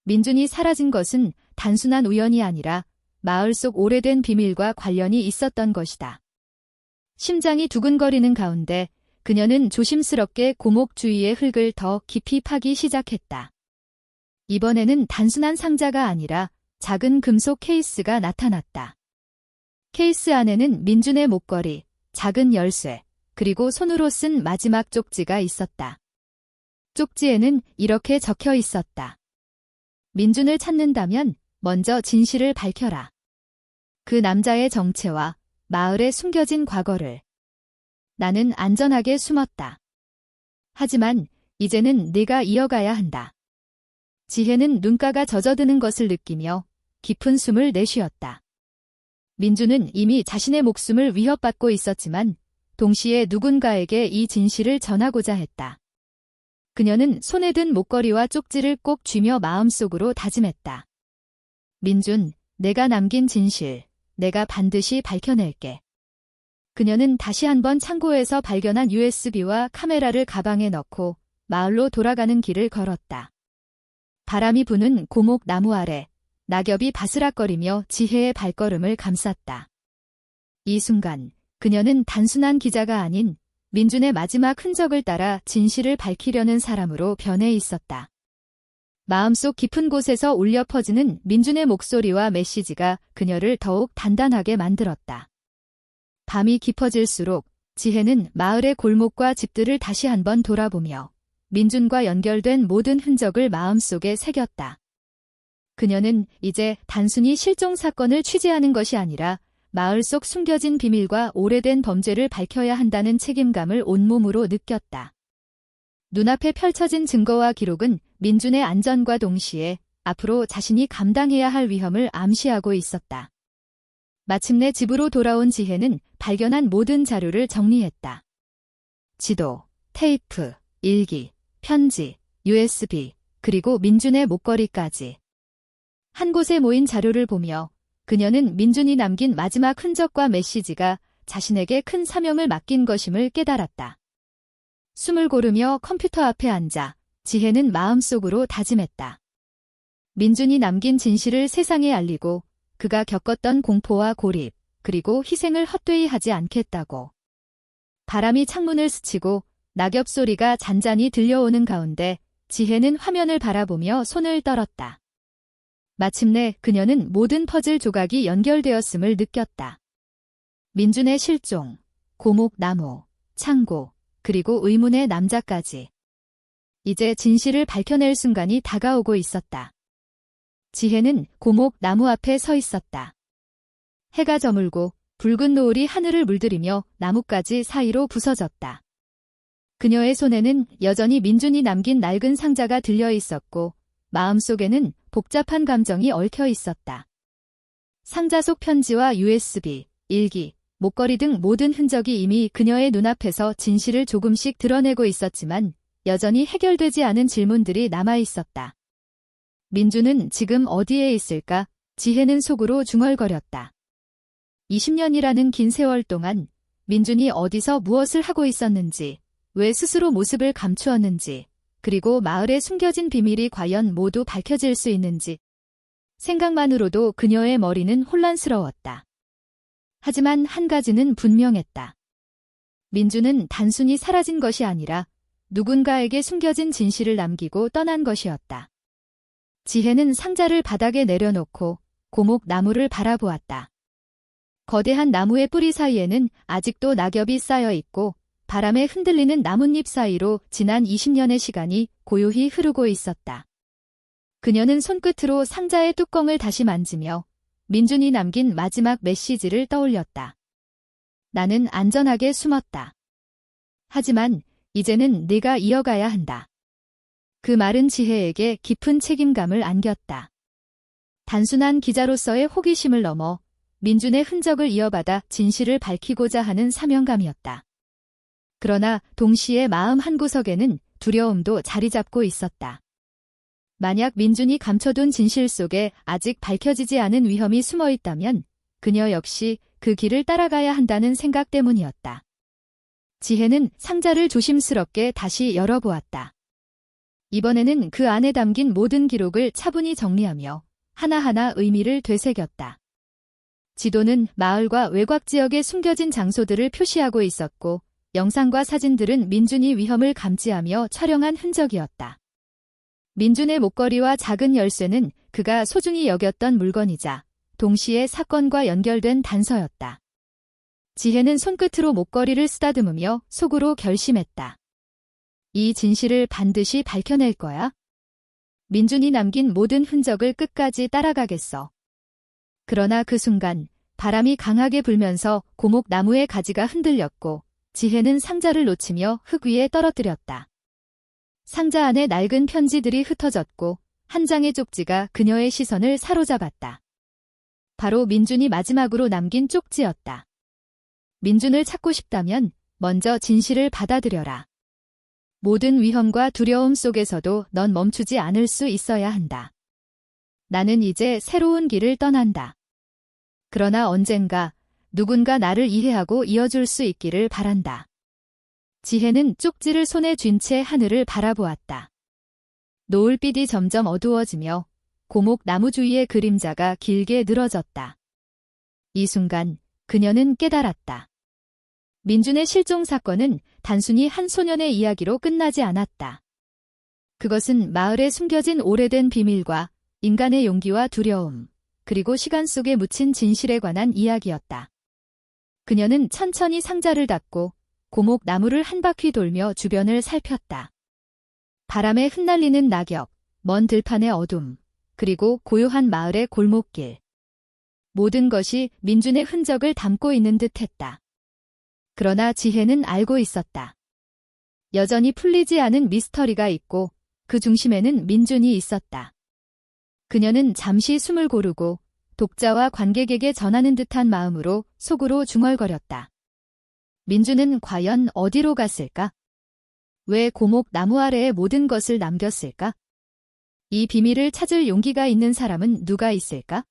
민준이 사라진 것은 단순한 우연이 아니라 마을 속 오래된 비밀과 관련이 있었던 것이다. 심장이 두근거리는 가운데 그녀는 조심스럽게 고목 주위의 흙을 더 깊이 파기 시작했다. 이번에는 단순한 상자가 아니라 작은 금속 케이스가 나타났다. 케이스 안에는 민준의 목걸이, 작은 열쇠, 그리고 손으로 쓴 마지막 쪽지가 있었다. 쪽지에는 이렇게 적혀 있었다. 민준을 찾는다면 먼저 진실을 밝혀라. 그 남자의 정체와 마을에 숨겨진 과거를. 나는 안전하게 숨었다. 하지만 이제는 네가 이어가야 한다. 지혜는 눈가가 젖어드는 것을 느끼며 깊은 숨을 내쉬었다. 민준은 이미 자신의 목숨을 위협받고 있었지만 동시에 누군가에게 이 진실을 전하고자 했다. 그녀는 손에 든 목걸이와 쪽지를 꼭 쥐며 마음속으로 다짐했다. 민준, 내가 남긴 진실, 내가 반드시 밝혀낼게. 그녀는 다시 한번 창고에서 발견한 USB와 카메라를 가방에 넣고 마을로 돌아가는 길을 걸었다. 바람이 부는 고목 나무 아래 낙엽이 바스락거리며 지혜의 발걸음을 감쌌다. 이 순간 그녀는 단순한 기자가 아닌 민준의 마지막 흔적을 따라 진실을 밝히려는 사람으로 변해 있었다. 마음속 깊은 곳에서 울려 퍼지는 민준의 목소리와 메시지가 그녀를 더욱 단단하게 만들었다. 밤이 깊어질수록 지혜는 마을의 골목과 집들을 다시 한번 돌아보며 민준과 연결된 모든 흔적을 마음속에 새겼다. 그녀는 이제 단순히 실종 사건을 취재하는 것이 아니라 마을 속 숨겨진 비밀과 오래된 범죄를 밝혀야 한다는 책임감을 온몸으로 느꼈다. 눈앞에 펼쳐진 증거와 기록은 민준의 안전과 동시에 앞으로 자신이 감당해야 할 위험을 암시하고 있었다. 마침내 집으로 돌아온 지혜는 발견한 모든 자료를 정리했다. 지도, 테이프, 일기, 편지, USB, 그리고 민준의 목걸이까지. 한 곳에 모인 자료를 보며 그녀는 민준이 남긴 마지막 흔적과 메시지가 자신에게 큰 사명을 맡긴 것임을 깨달았다. 숨을 고르며 컴퓨터 앞에 앉아 지혜는 마음속으로 다짐했다. 민준이 남긴 진실을 세상에 알리고 그가 겪었던 공포와 고립, 그리고 희생을 헛되이 하지 않겠다고. 바람이 창문을 스치고 낙엽 소리가 잔잔히 들려오는 가운데 지혜는 화면을 바라보며 손을 떨었다. 마침내 그녀는 모든 퍼즐 조각이 연결되었음을 느꼈다. 민준의 실종, 고목 나무, 창고, 그리고 의문의 남자까지. 이제 진실을 밝혀낼 순간이 다가오고 있었다. 지혜는 고목 나무 앞에 서 있었다. 해가 저물고 붉은 노을이 하늘을 물들이며 나뭇가지 사이로 부서졌다. 그녀의 손에는 여전히 민준이 남긴 낡은 상자가 들려 있었고 마음속에는 복잡한 감정이 얽혀 있었다. 상자 속 편지와 USB, 일기, 목걸이 등 모든 흔적이 이미 그녀의 눈앞에서 진실을 조금씩 드러내고 있었지만 여전히 해결되지 않은 질문들이 남아 있었다. 민준은 지금 어디에 있을까? 지혜는 속으로 중얼거렸다. 20년이라는 긴 세월 동안 민준이 어디서 무엇을 하고 있었는지, 왜 스스로 모습을 감추었는지, 그리고 마을에 숨겨진 비밀이 과연 모두 밝혀질 수 있는지. 생각만으로도 그녀의 머리는 혼란스러웠다. 하지만 한 가지는 분명했다. 민준은 단순히 사라진 것이 아니라 누군가에게 숨겨진 진실을 남기고 떠난 것이었다. 지혜는 상자를 바닥에 내려놓고 고목 나무를 바라보았다. 거대한 나무의 뿌리 사이에는 아직도 낙엽이 쌓여 있고 바람에 흔들리는 나뭇잎 사이로 지난 20년의 시간이 고요히 흐르고 있었다. 그녀는 손끝으로 상자의 뚜껑을 다시 만지며 민준이 남긴 마지막 메시지를 떠올렸다. 나는 안전하게 숨었다. 하지만 이제는 네가 이어가야 한다. 그 말은 지혜에게 깊은 책임감을 안겼다. 단순한 기자로서의 호기심을 넘어 민준의 흔적을 이어받아 진실을 밝히고자 하는 사명감이었다. 그러나 동시에 마음 한구석에는 두려움도 자리 잡고 있었다. 만약 민준이 감춰둔 진실 속에 아직 밝혀지지 않은 위험이 숨어 있다면 그녀 역시 그 길을 따라가야 한다는 생각 때문이었다. 지혜는 상자를 조심스럽게 다시 열어보았다. 이번에는 그 안에 담긴 모든 기록을 차분히 정리하며 하나하나 의미를 되새겼다. 지도는 마을과 외곽 지역에 숨겨진 장소들을 표시하고 있었고 영상과 사진들은 민준이 위험을 감지하며 촬영한 흔적이었다. 민준의 목걸이와 작은 열쇠는 그가 소중히 여겼던 물건이자 동시에 사건과 연결된 단서였다. 지혜는 손끝으로 목걸이를 쓰다듬으며 속으로 결심했다. 이 진실을 반드시 밝혀낼 거야. 민준이 남긴 모든 흔적을 끝까지 따라가겠어. 그러나 그 순간 바람이 강하게 불면서 고목 나무의 가지가 흔들렸고 지혜는 상자를 놓치며 흙 위에 떨어뜨렸다. 상자 안에 낡은 편지들이 흩어졌고 한 장의 쪽지가 그녀의 시선을 사로잡았다. 바로 민준이 마지막으로 남긴 쪽지였다. 민준을 찾고 싶다면 먼저 진실을 받아들여라. 모든 위험과 두려움 속에서도 넌 멈추지 않을 수 있어야 한다. 나는 이제 새로운 길을 떠난다. 그러나 언젠가 누군가 나를 이해하고 이어줄 수 있기를 바란다. 지혜는 쪽지를 손에 쥔 채 하늘을 바라보았다. 노을빛이 점점 어두워지며 고목 나무 주위의 그림자가 길게 늘어졌다. 이 순간 그녀는 깨달았다. 민준의 실종 사건은 단순히 한 소년의 이야기로 끝나지 않았다. 그것은 마을에 숨겨진 오래된 비밀과 인간의 용기와 두려움, 그리고 시간 속에 묻힌 진실에 관한 이야기였다. 그녀는 천천히 상자를 닫고 고목 나무를 한 바퀴 돌며 주변을 살폈다. 바람에 흩날리는 낙엽, 먼 들판의 어둠, 그리고 고요한 마을의 골목길. 모든 것이 민준의 흔적을 담고 있는 듯했다. 그러나 지혜는 알고 있었다. 여전히 풀리지 않은 미스터리가 있고 그 중심에는 민준이 있었다. 그녀는 잠시 숨을 고르고 독자와 관객에게 전하는 듯한 마음으로 속으로 중얼거렸다. 민준은 과연 어디로 갔을까? 왜 고목 나무 아래에 모든 것을 남겼을까? 이 비밀을 찾을 용기가 있는 사람은 누가 있을까?